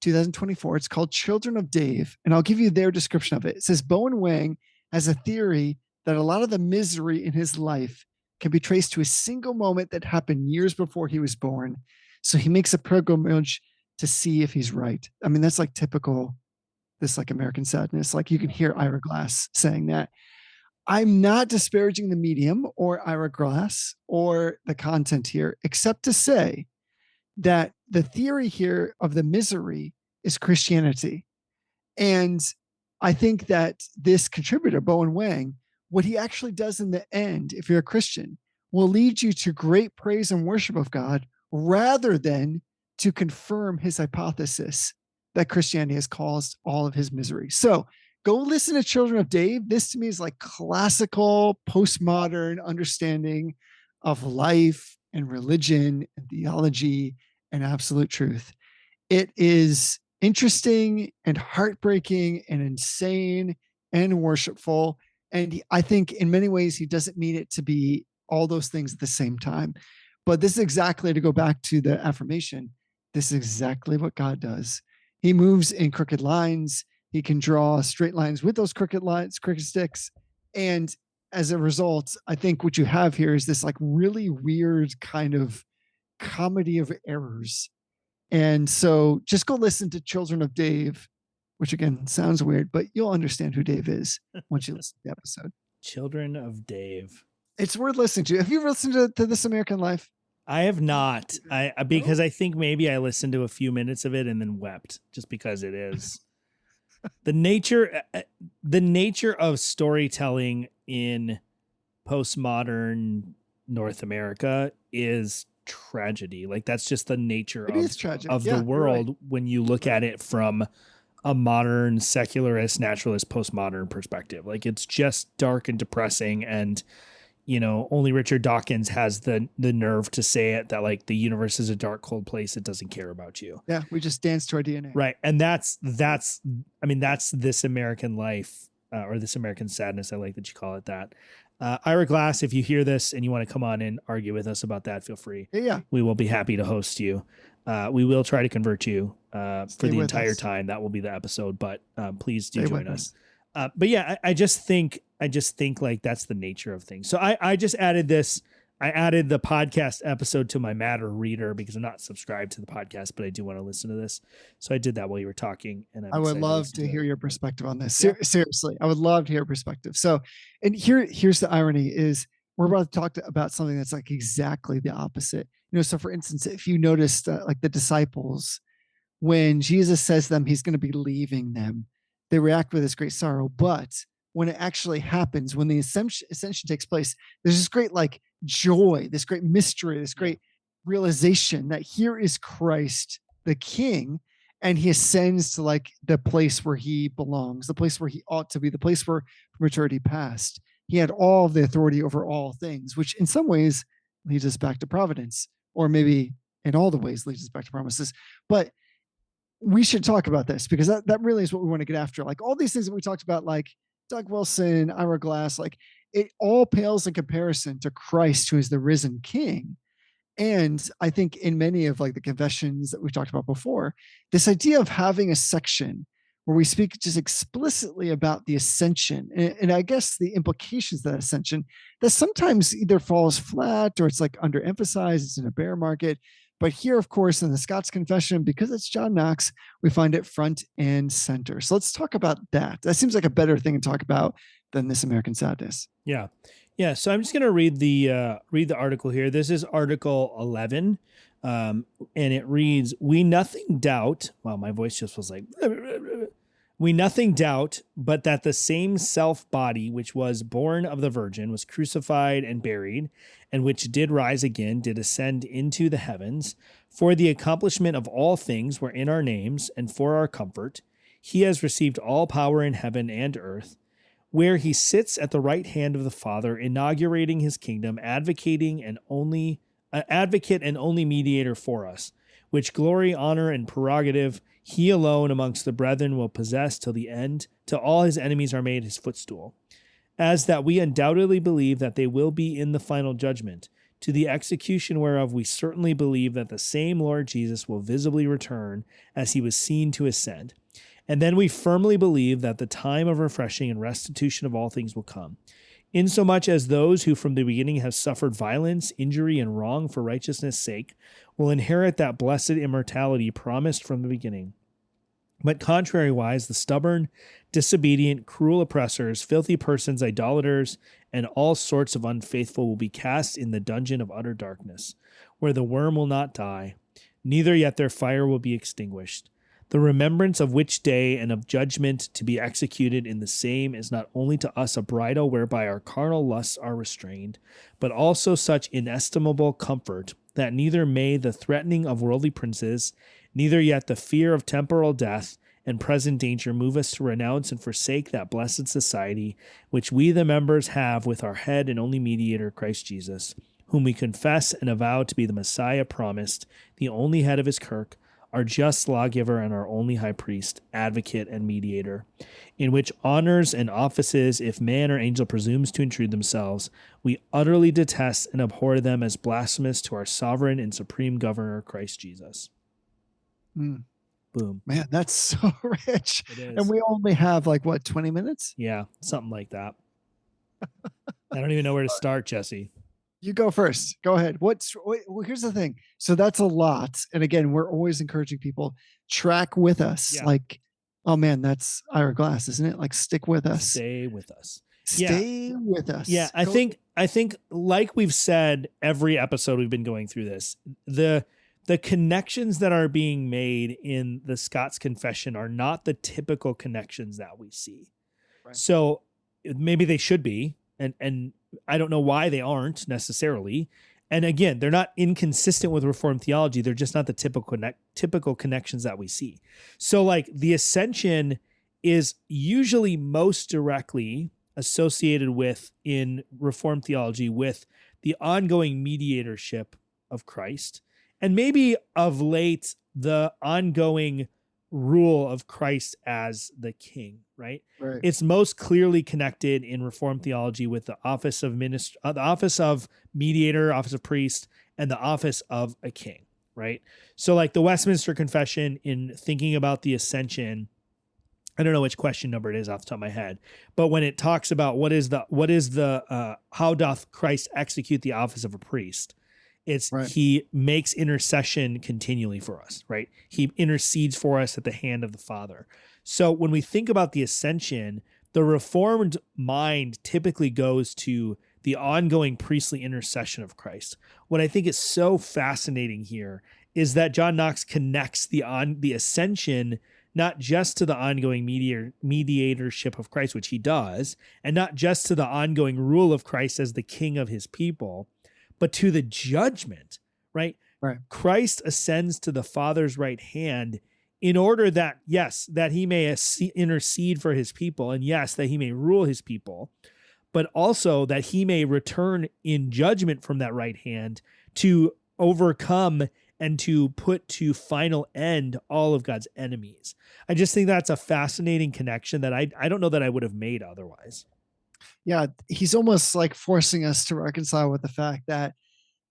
Speaker 1: 2024. It's called Children of Dave, and I'll give you their description of it. It says Bowen Wang has a theory that a lot of the misery in his life can be traced to a single moment that happened years before he was born. So he makes a pilgrimage to see if he's right. I mean, that's like typical, this like American sadness. Like you can hear Ira Glass saying that. I'm not disparaging the medium or Ira Glass or the content here, except to say that the theory here of the misery is Christianity. And I think that this contributor, Bowen Wang, what he actually does in the end, if you're a Christian, will lead you to great praise and worship of God rather than to confirm his hypothesis that Christianity has caused all of his misery. So go listen to Children of Dave. This to me is like classical postmodern understanding of life and religion and theology and absolute truth. It is interesting and heartbreaking and insane and worshipful. And I think in many ways, he doesn't mean it to be all those things at the same time. But this is exactly, to go back to the affirmation, this is exactly what God does. He moves in crooked lines. He can draw straight lines with those crooked lines, crooked sticks. And as a result, I think what you have here is this like really weird kind of comedy of errors. And so just go listen to Children of Dave, which again sounds weird, but you'll understand who Dave is once you listen to the episode.
Speaker 2: Children of Dave.
Speaker 1: It's worth listening to. Have you ever listened to This American Life?
Speaker 2: I have not. Because I think maybe I listened to a few minutes of it and then wept, just because it is the nature of storytelling in postmodern North America is tragedy. Like that's just the nature of the world, right, when you look at it from a modern secularist, naturalist, postmodern perspective. Like it's just dark and depressing, and you know, only Richard Dawkins has the nerve to say it, that like the universe is a dark, cold place. It doesn't care about you.
Speaker 1: Yeah. We just dance to our DNA.
Speaker 2: Right. And that's This American Life, or This American Sadness. I like that you call it that. Ira Glass, if you hear this and you want to come on and argue with us about that, feel free.
Speaker 1: Yeah.
Speaker 2: We will be happy to host you. We will try to convert you for the entire time. That will be the episode, but please do join us. But yeah, I just think like that's the nature of things. So I just added this. I added the podcast episode to my Matter reader because I'm not subscribed to the podcast, but I do want to listen to this. So I did that while you were talking. And
Speaker 1: I would love to hear your perspective on this. Seriously, I would love to hear your perspective. So, and here's the irony is we're about to talk about something that's like exactly the opposite. You know, so for instance, if you noticed like the disciples, when Jesus says to them, he's going to be leaving them, they react with this great sorrow. But when it actually happens, when the ascension takes place, there's this great like joy, this great mystery, this great realization that here is Christ, the King, and he ascends to like the place where he belongs, the place where he ought to be, the place where from eternity past, he had all of the authority over all things, which in some ways leads us back to providence, or maybe in all the ways leads us back to promises. But we should talk about this because that really is what we want to get after. Like all these things that we talked about, like Doug Wilson, Ira Glass, like it all pales in comparison to Christ, who is the risen King. And I think in many of like the confessions that we've talked about before, this idea of having a section where we speak just explicitly about the ascension and I guess the implications of that ascension, that sometimes either falls flat or it's like underemphasized, it's in a bear market. But here, of course, in the Scots Confession, because it's John Knox, we find it front and center. So let's talk about that. That seems like a better thing to talk about than This American Sadness.
Speaker 2: Yeah. Yeah. So I'm just going to read the article here. This is Article 11. And it reads, we nothing doubt. Wow, my voice just was like, we nothing doubt, but that the same self body, which was born of the Virgin, was crucified and buried, and which did rise again, did ascend into the heavens, for the accomplishment of all things were in our names, and for our comfort. He has received all power in heaven and earth, where he sits at the right hand of the Father, inaugurating his kingdom, advocate and only mediator for us, which glory, honor, and prerogative he alone amongst the brethren will possess till the end, till all his enemies are made his footstool. As that we undoubtedly believe that they will be in the final judgment, to the execution whereof we certainly believe that the same Lord Jesus will visibly return as he was seen to ascend. And then we firmly believe that the time of refreshing and restitution of all things will come, insomuch as those who from the beginning have suffered violence, injury, and wrong for righteousness' sake will inherit that blessed immortality promised from the beginning. But contrariwise, the stubborn, disobedient, cruel oppressors, filthy persons, idolaters, and all sorts of unfaithful will be cast in the dungeon of utter darkness, where the worm will not die, neither yet their fire will be extinguished. The remembrance of which day and of judgment to be executed in the same is not only to us a bridle whereby our carnal lusts are restrained, but also such inestimable comfort that neither may the threatening of worldly princes, neither yet the fear of temporal death and present danger move us to renounce and forsake that blessed society which we the members have with our head and only mediator, Christ Jesus, whom we confess and avow to be the Messiah promised, the only head of his kirk, our just lawgiver and our only high priest, advocate and mediator, in which honors and offices, if man or angel presumes to intrude themselves, we utterly detest and abhor them as blasphemous to our sovereign and supreme governor, Christ Jesus.
Speaker 1: Mm.
Speaker 2: Boom.
Speaker 1: Man, that's so rich.
Speaker 2: It is.
Speaker 1: And we only have 20 minutes?
Speaker 2: Yeah, something like that. I don't even know where to start, Jesse.
Speaker 1: You go first. Go ahead. Well, here's the thing. So that's a lot. And again, we're always encouraging people, track with us.
Speaker 2: Yeah.
Speaker 1: Oh man, that's Ira Glass, isn't it? Stick with us.
Speaker 2: Stay with us.
Speaker 1: Stay with us.
Speaker 2: Yeah, I think like we've said every episode we've been going through this, the connections that are being made in the Scots Confession are not the typical connections that we see. Right. So maybe they should be, and I don't know why they aren't necessarily. And again, they're not inconsistent with Reformed theology. They're just not the typical connections that we see. So the Ascension is usually most directly associated with, in Reformed theology, with the ongoing mediatorship of Christ. And maybe of late, the ongoing rule of Christ as the king, right? It's most clearly connected in Reformed theology with the office of the office of mediator, office of priest, and the office of a king, right? So the Westminster Confession, in thinking about the Ascension, I don't know which question number it is off the top of my head, but when it talks about what is the how doth Christ execute the office of a priest, it's he makes intercession continually for us, right? He intercedes for us at the hand of the Father. So when we think about the Ascension, the Reformed mind typically goes to the ongoing priestly intercession of Christ. What I think is so fascinating here is that John Knox connects the Ascension not just to the ongoing mediatorship of Christ, which he does, and not just to the ongoing rule of Christ as the king of his people, but to the judgment, right? Christ ascends to the Father's right hand in order that, yes, that he may intercede for his people, and yes, that he may rule his people, but also that he may return in judgment from that right hand to overcome and to put to final end all of God's enemies. I just think that's a fascinating connection that I don't know that I would have made otherwise.
Speaker 1: Yeah, he's almost forcing us to reconcile with the fact that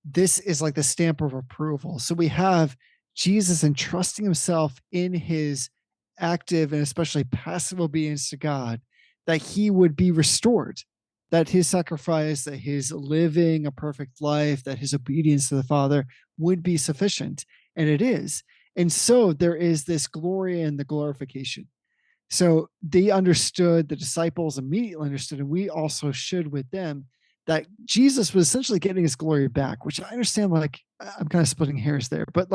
Speaker 1: this is the stamp of approval. So we have Jesus entrusting himself in his active and especially passive obedience to God, that he would be restored, that his sacrifice, that his living a perfect life, that his obedience to the Father would be sufficient. And it is. And so there is this glory and the glorification. So they understood, the disciples immediately understood, and we also should with them, that Jesus was essentially getting his glory back, which I understand, I'm kind of splitting hairs there, but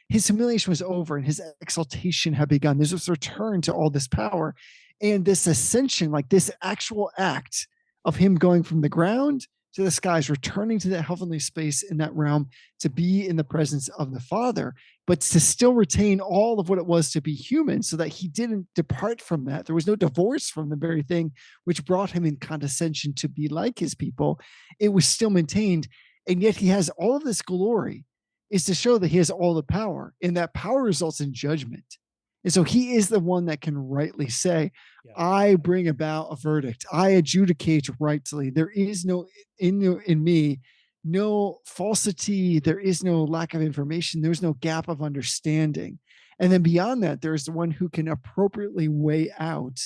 Speaker 1: his humiliation was over and his exaltation had begun. There's this return to all this power and this ascension, this actual act of him going from the ground to the skies, returning to that heavenly space in that realm to be in the presence of the Father, but to still retain all of what it was to be human, so that he didn't depart from that. There was no divorce from the very thing which brought him in condescension to be like his people. It was still maintained. And yet he has all of this glory, is to show that he has all the power, and that power results in judgment. And so he is the one that can rightly say, I bring about a verdict. I adjudicate rightly. There is no in me no falsity. There is no lack of information. There's no gap of understanding. And then beyond that, there's the one who can appropriately weigh out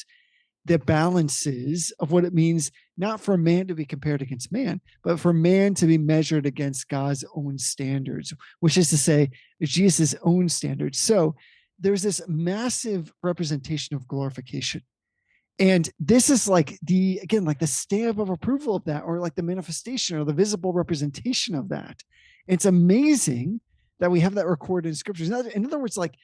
Speaker 1: the balances of what it means, not for man to be compared against man, but for man to be measured against God's own standards, which is to say, Jesus' own standards. So there's this massive representation of glorification. And this is like the stamp of approval of that, or like the manifestation or the visible representation of that. It's amazing that we have that recorded in scriptures. In other words, like,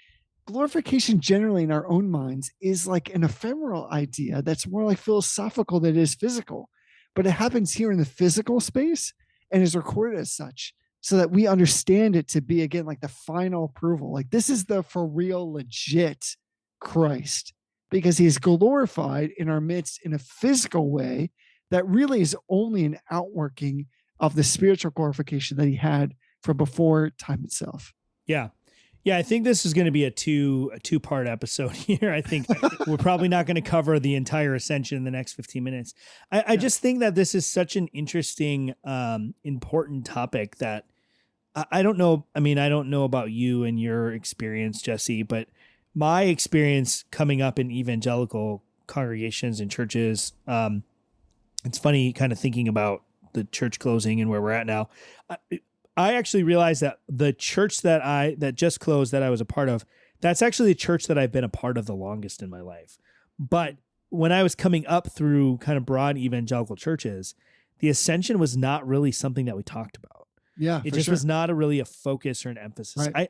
Speaker 1: glorification generally in our own minds is like an ephemeral idea that's more like philosophical than it is physical, but it happens here in the physical space and is recorded as such so that we understand it to be, again, like the final approval. Like, this is the for real, legit Christ, because he is glorified in our midst in a physical way that really is only an outworking of the spiritual glorification that he had from before time itself.
Speaker 2: Yeah. Yeah, I think this is going to be a two-part episode here. I think we're probably not going to cover the entire Ascension in the next 15 minutes. I just think that this is such an interesting, important topic that I don't know. I mean, I don't know about you and your experience, Jesse, but my experience coming up in evangelical congregations and churches, it's funny kind of thinking about the church closing and where we're at now. I actually realized that the church that just closed that I was a part of, that's actually the church that I've been a part of the longest in my life. But when I was coming up through kind of broad evangelical churches, the Ascension was not really something that we talked about.
Speaker 1: Yeah,
Speaker 2: it just was not really a focus or an emphasis.
Speaker 1: Right.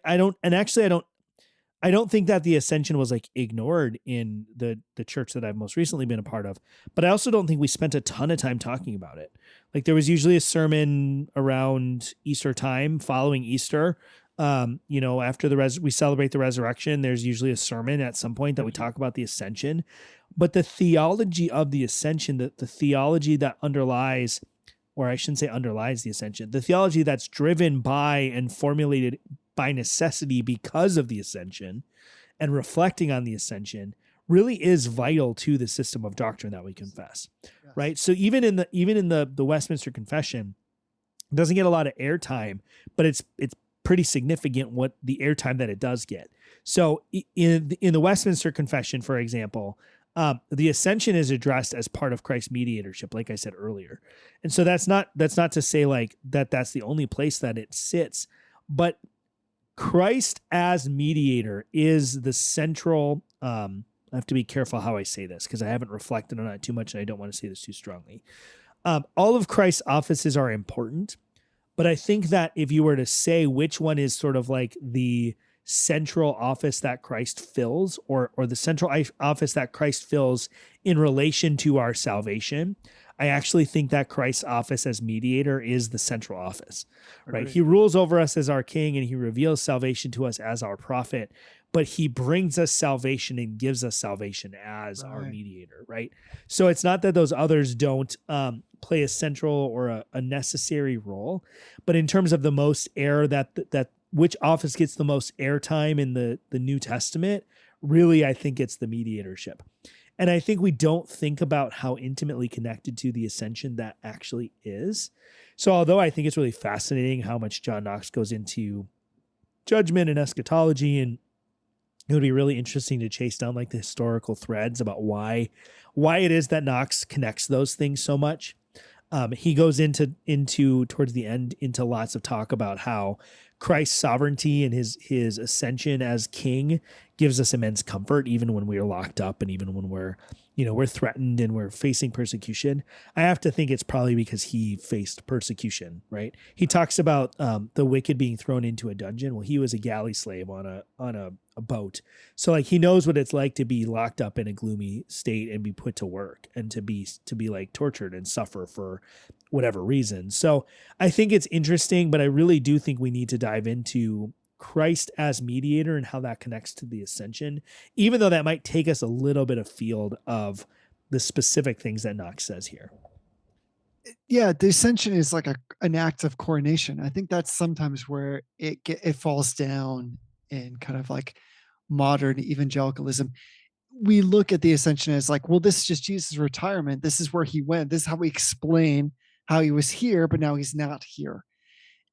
Speaker 2: I don't think that the Ascension was like ignored in the church that I've most recently been a part of, but I also don't think we spent a ton of time talking about it. Like, there was usually a sermon around Easter time, following Easter. After we celebrate the resurrection, there's usually a sermon at some point that we talk about the Ascension. But the theology of the Ascension, the theology that underlies, or I shouldn't say underlies the Ascension, the theology that's driven by and formulated by necessity because of the Ascension and reflecting on the Ascension, really is vital to the system of doctrine that we confess. Yes. Right? So even in the Westminster Confession, it doesn't get a lot of airtime, but it's pretty significant what the airtime that it does get. So in the Westminster Confession, for example, the Ascension is addressed as part of Christ's mediatorship, like I said earlier. And so that's not to say like that's the only place that it sits, but Christ as mediator is the central, I have to be careful how I say this because I haven't reflected on it too much and I don't want to say this too strongly. All of Christ's offices are important, but I think that if you were to say which one is sort of like the central office that Christ fills, or the central office that Christ fills in relation to our salvation, I actually think that Christ's office as mediator is the central office, right? He rules over us as our king and he reveals salvation to us as our prophet, but he brings us salvation and gives us salvation as our mediator, right? So it's not that those others don't play a central or a necessary role, but in terms of the most air that which office gets the most airtime in the New Testament, really, I think it's the mediatorship. And I think we don't think about how intimately connected to the Ascension that actually is. So although I think it's really fascinating how much John Knox goes into judgment and eschatology, and it would be really interesting to chase down like the historical threads about why it is that Knox connects those things so much. He goes into towards the end into lots of talk about how Christ's sovereignty and his ascension as king gives us immense comfort, even when we are locked up and even when we're threatened and we're facing persecution. I have to think it's probably because he faced persecution, right? He talks about the wicked being thrown into a dungeon. Well, he was a galley slave on a boat. So like he knows what it's like to be locked up in a gloomy state and be put to work and to be like tortured and suffer for whatever reason. So I think it's interesting, but I really do think we need to dive into Christ as mediator and how that connects to the Ascension, even though that might take us a little bit afield of the specific things that Knox says here.
Speaker 1: Yeah, the Ascension is like an act of coronation. I think that's sometimes where it falls down in kind of like modern evangelicalism. We look at the Ascension as like, well, this is just Jesus' retirement. This is where he went. This is how we explain how he was here, but now he's not here.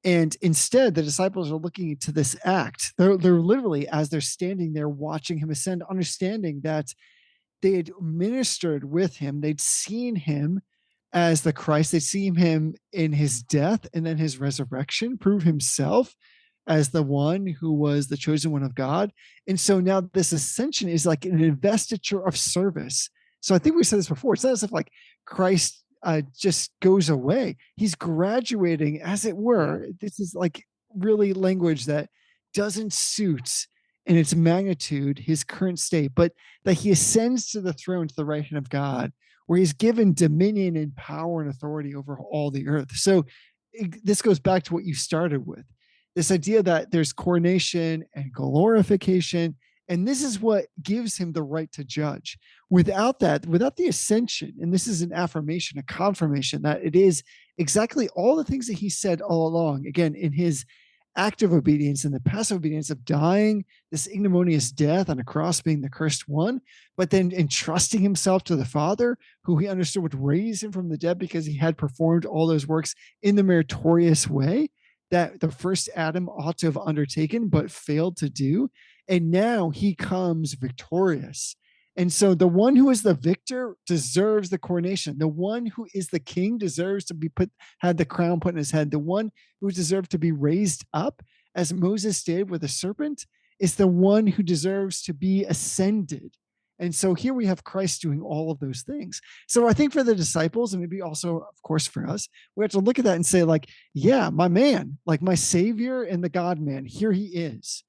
Speaker 1: And instead, the disciples are looking to this act. They're literally, as they're standing there watching him ascend, understanding that they had ministered with him. They'd seen him as the Christ. They'd seen him in his death and then his resurrection, prove himself as the one who was the chosen one of God. And so now this ascension is like an investiture of service. So I think we said this before. It's not as if like Christ just goes away. He's graduating, as it were. This is like really language that doesn't suit in its magnitude his current state, but that he ascends to the throne to the right hand of God, where he's given dominion and power and authority over all the earth. So this goes back to what you started with, this idea that there's coronation and glorification, and this is what gives him the right to judge. Without that, without the ascension, and this is an affirmation, a confirmation that it is exactly all the things that he said all along, again, in his active obedience and the passive obedience of dying this ignominious death on a cross, being the cursed one, but then entrusting himself to the Father, who he understood would raise him from the dead because he had performed all those works in the meritorious way that the first Adam ought to have undertaken, but failed to do. And now he comes victorious. And so the one who is the victor deserves the coronation. The one who is the king deserves to be had the crown put in his head. The one who deserved to be raised up, as Moses did with the serpent, is the one who deserves to be ascended. And so here we have Christ doing all of those things. So I think for the disciples, and maybe also, of course, for us, we have to look at that and say, like, yeah, my man, like my Savior and the God man, here he is.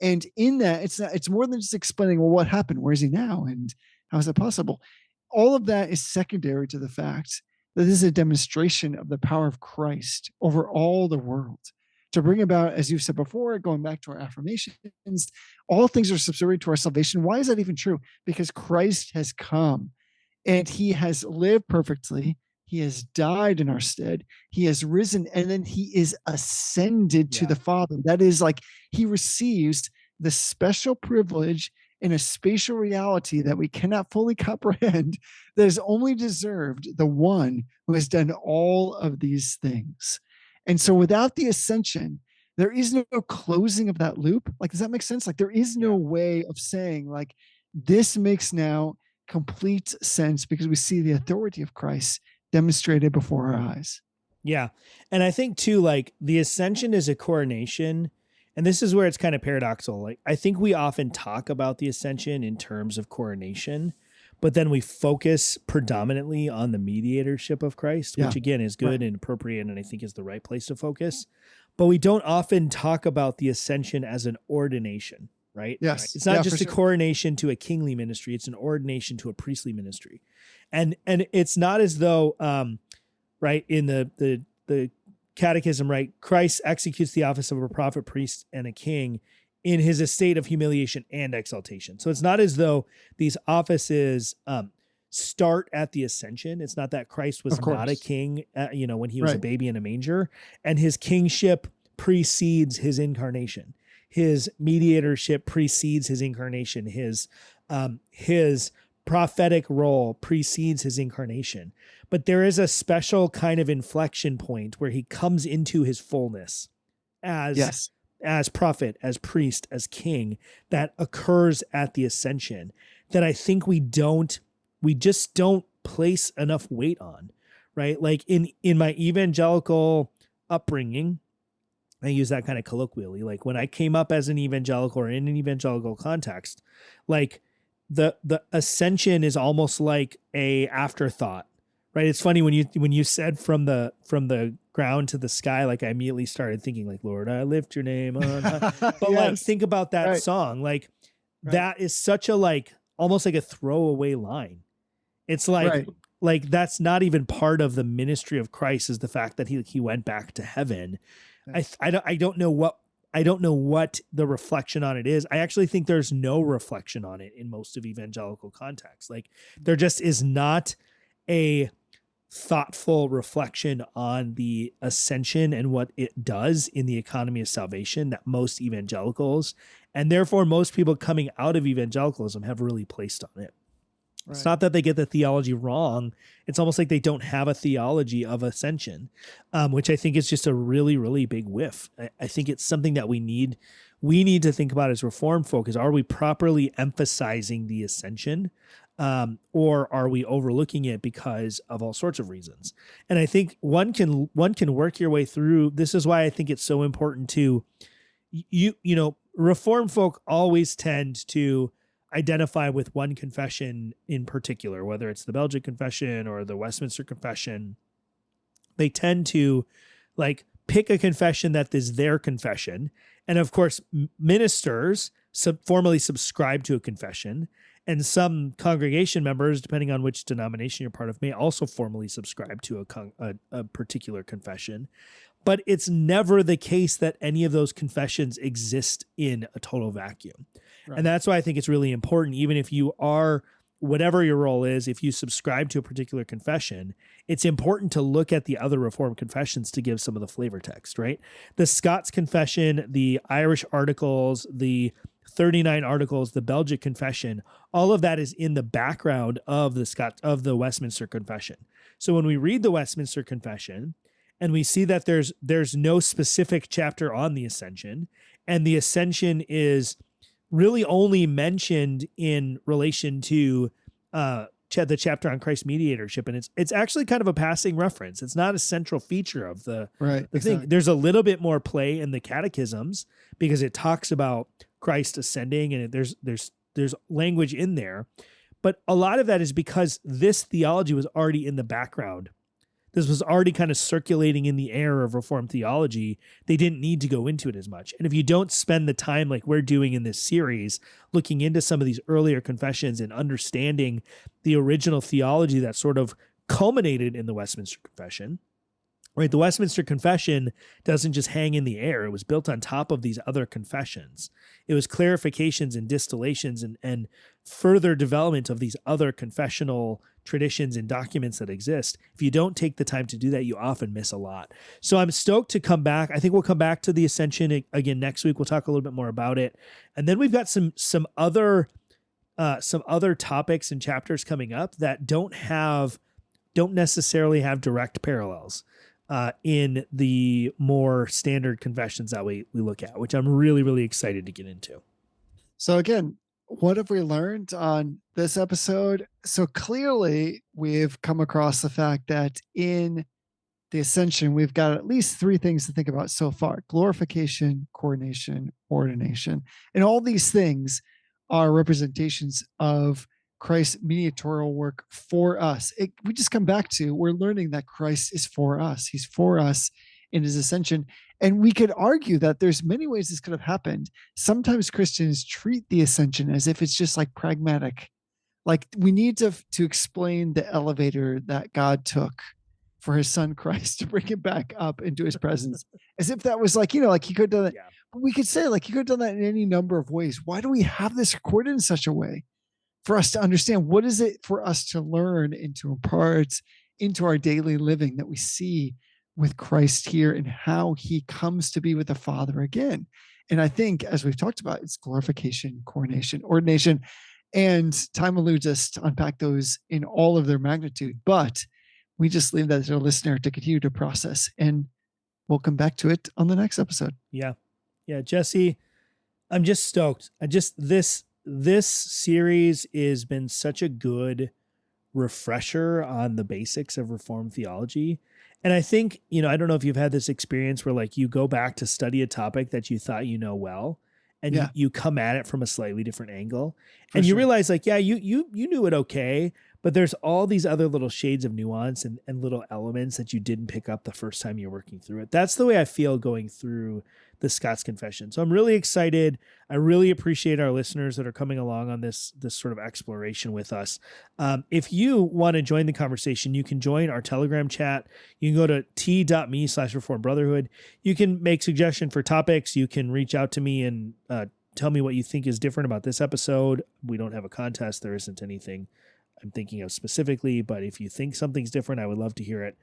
Speaker 1: And in that, it's more than just explaining, well, what happened? Where is he now? And how is that possible? All of that is secondary to the fact that this is a demonstration of the power of Christ over all the world to bring about, as you've said before, going back to our affirmations, all things are subservient to our salvation. Why is that even true? Because Christ has come and he has lived perfectly. He has died in our stead. He has risen, and then he is ascended to the Father. That is, like, he receives the special privilege in a spatial reality that we cannot fully comprehend, that is only deserved the one who has done all of these things. And so without the ascension, there is no closing of that loop. Like, does that make sense? Like, there is no way of saying, like, this makes now complete sense because we see the authority of Christ demonstrated before our eyes.
Speaker 2: Yeah. And I think too, like, the ascension is a coronation. And this is where it's kind of paradoxical. Like, I think we often talk about the ascension in terms of coronation, but then we focus predominantly on the mediatorship of Christ, which again is good and appropriate, and I think is the right place to focus. But we don't often talk about the ascension as an ordination, right?
Speaker 1: Yes.
Speaker 2: It's not just a coronation to a kingly ministry. It's an ordination to a priestly ministry. And it's not as though, right, in the catechism, right, Christ executes the office of a prophet, priest, and a king in his estate of humiliation and exaltation. So it's not as though these offices start at the ascension. It's not that Christ was not a king, when he was a baby in a manger, and his kingship precedes his incarnation. His mediatorship precedes his incarnation. His prophetic role precedes his incarnation. But there is a special kind of inflection point where he comes into his fullness as prophet, as priest, as king, that occurs at the ascension, that I think we just don't place enough weight on, right? Like in my evangelical upbringing, I use that kind of colloquially, like when I came up as an evangelical or in an evangelical context, like the ascension is almost like a afterthought, right? It's funny when you said from the ground to the sky, like I immediately started thinking like, Lord, I lift your name on high. But like, think about that song. Like that is such a, like, almost like a throwaway line. It's like, like that's not even part of the ministry of Christ, is the fact that he went back to heaven. I don't know what the reflection on it is. I actually think there's no reflection on it in most of evangelical contexts. Like there just is not a thoughtful reflection on the ascension and what it does in the economy of salvation that most evangelicals, and therefore most people coming out of evangelicalism, have really placed on it. It's not that they get the theology wrong. It's almost like they don't have a theology of ascension, which I think is just a really, really big whiff. I think it's something that we need to think about as Reformed folk is, are we properly emphasizing the ascension, or are we overlooking it because of all sorts of reasons? And I think one can work your way through. This is why I think it's so important to, Reformed folk always tend to identify with one confession in particular, whether it's the Belgic Confession or the Westminster Confession. They tend to pick a confession that is their confession. And of course, ministers formally subscribe to a confession, and some congregation members, depending on which denomination you're part of, may also formally subscribe to a particular confession. But it's never the case that any of those confessions exist in a total vacuum. Right. And that's why I think it's really important, even if you are, whatever your role is, if you subscribe to a particular confession, it's important to look at the other Reformed confessions to give some of the flavor text, right? The Scots Confession, the Irish Articles, the 39 Articles, the Belgic Confession, all of that is in the background of the Westminster Confession. So when we read the Westminster Confession and we see that there's no specific chapter on the Ascension, and the Ascension is really only mentioned in relation to the chapter on Christ's mediatorship, and it's actually kind of a passing reference. It's not a central feature of the thing. There's a little bit more play in the catechisms because it talks about Christ ascending, and there's language in there, but a lot of that is because this theology was already in the background. This was already kind of circulating in the air of Reformed theology. They didn't need to go into it as much. And if you don't spend the time like we're doing in this series, looking into some of these earlier confessions and understanding the original theology that sort of culminated in the Westminster Confession, right? The Westminster Confession doesn't just hang in the air. It was built on top of these other confessions. It was clarifications and distillations and further development of these other confessional traditions and documents that exist. If you don't take the time to do that, you often miss a lot. So I'm stoked to come back. I think we'll come back to the Ascension again next week. We'll talk a little bit more about it. And then we've got some other topics and chapters coming up that don't necessarily have direct parallels in the more standard confessions that we look at, which I'm really, really excited to get into.
Speaker 1: So again, what have we learned on this episode? So clearly we've come across the fact that in the Ascension, we've got at least three things to think about so far: glorification, coronation, ordination. And all these things are representations of Christ's mediatorial work for us. We just come back to, we're learning that Christ is for us. He's for us in his ascension. And we could argue that there's many ways this could have happened. Sometimes Christians treat the ascension as if it's just like pragmatic. Like we need to explain the elevator that God took for his son Christ to bring him back up into his presence, as if that was like, like he could have done that. Yeah. We could say like he could have done that in any number of ways. Why do we have this recorded in such a way for us to understand what is it for us to learn and to impart into our daily living that we see with Christ here and how he comes to be with the Father again? And I think, as we've talked about, it's glorification, coronation, ordination, and time eludes us to unpack those in all of their magnitude. But we just leave that to the listener to continue to process, and we'll come back to it on the next episode.
Speaker 2: Yeah. Jesse, I'm just stoked. This series has been such a good refresher on the basics of Reformed theology. And I think, I don't know if you've had this experience where like you go back to study a topic that you thought you know well, and you come at it from a slightly different angle. And you realize like, you knew it okay, but there's all these other little shades of nuance and little elements that you didn't pick up the first time you're working through it. That's the way I feel going through the Scots Confession. So I'm really excited. I really appreciate our listeners that are coming along on this sort of exploration with us. If you want to join the conversation, you can join our Telegram chat. You can go to t.me/Reformed Brotherhood. You can make suggestions for topics. You can reach out to me and tell me what you think is different about this episode. We don't have a contest. There isn't anything I'm thinking of specifically, but if you think something's different, I would love to hear it.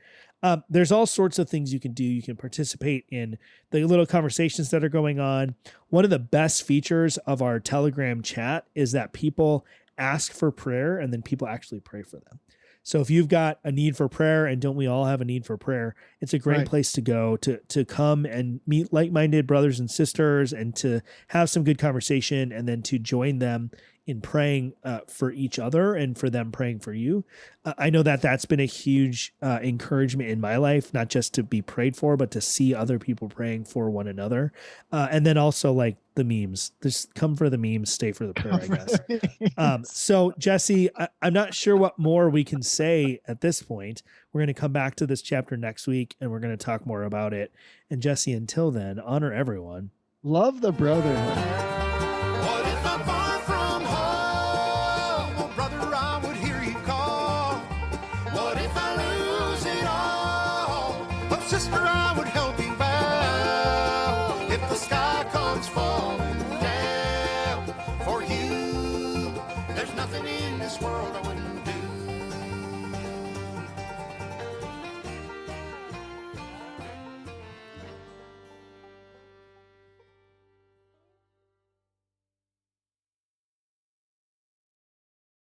Speaker 2: There's all sorts of things you can do. You can participate in the little conversations that are going on. One of the best features of our Telegram chat is that people ask for prayer, and then people actually pray for them. So if you've got a need for prayer, and don't we all have a need for prayer, it's a great place to go to come and meet like-minded brothers and sisters and to have some good conversation, and then to join them in praying for each other and for them praying for you. I know that that's been a huge encouragement in my life, not just to be prayed for, but to see other people praying for one another. And then also like the memes, just come for the memes, stay for the prayer, I guess. So Jesse, I'm not sure what more we can say at this point. We're going to come back to this chapter next week and we're going to talk more about it. And Jesse, until then, honor everyone.
Speaker 1: Love the brotherhood.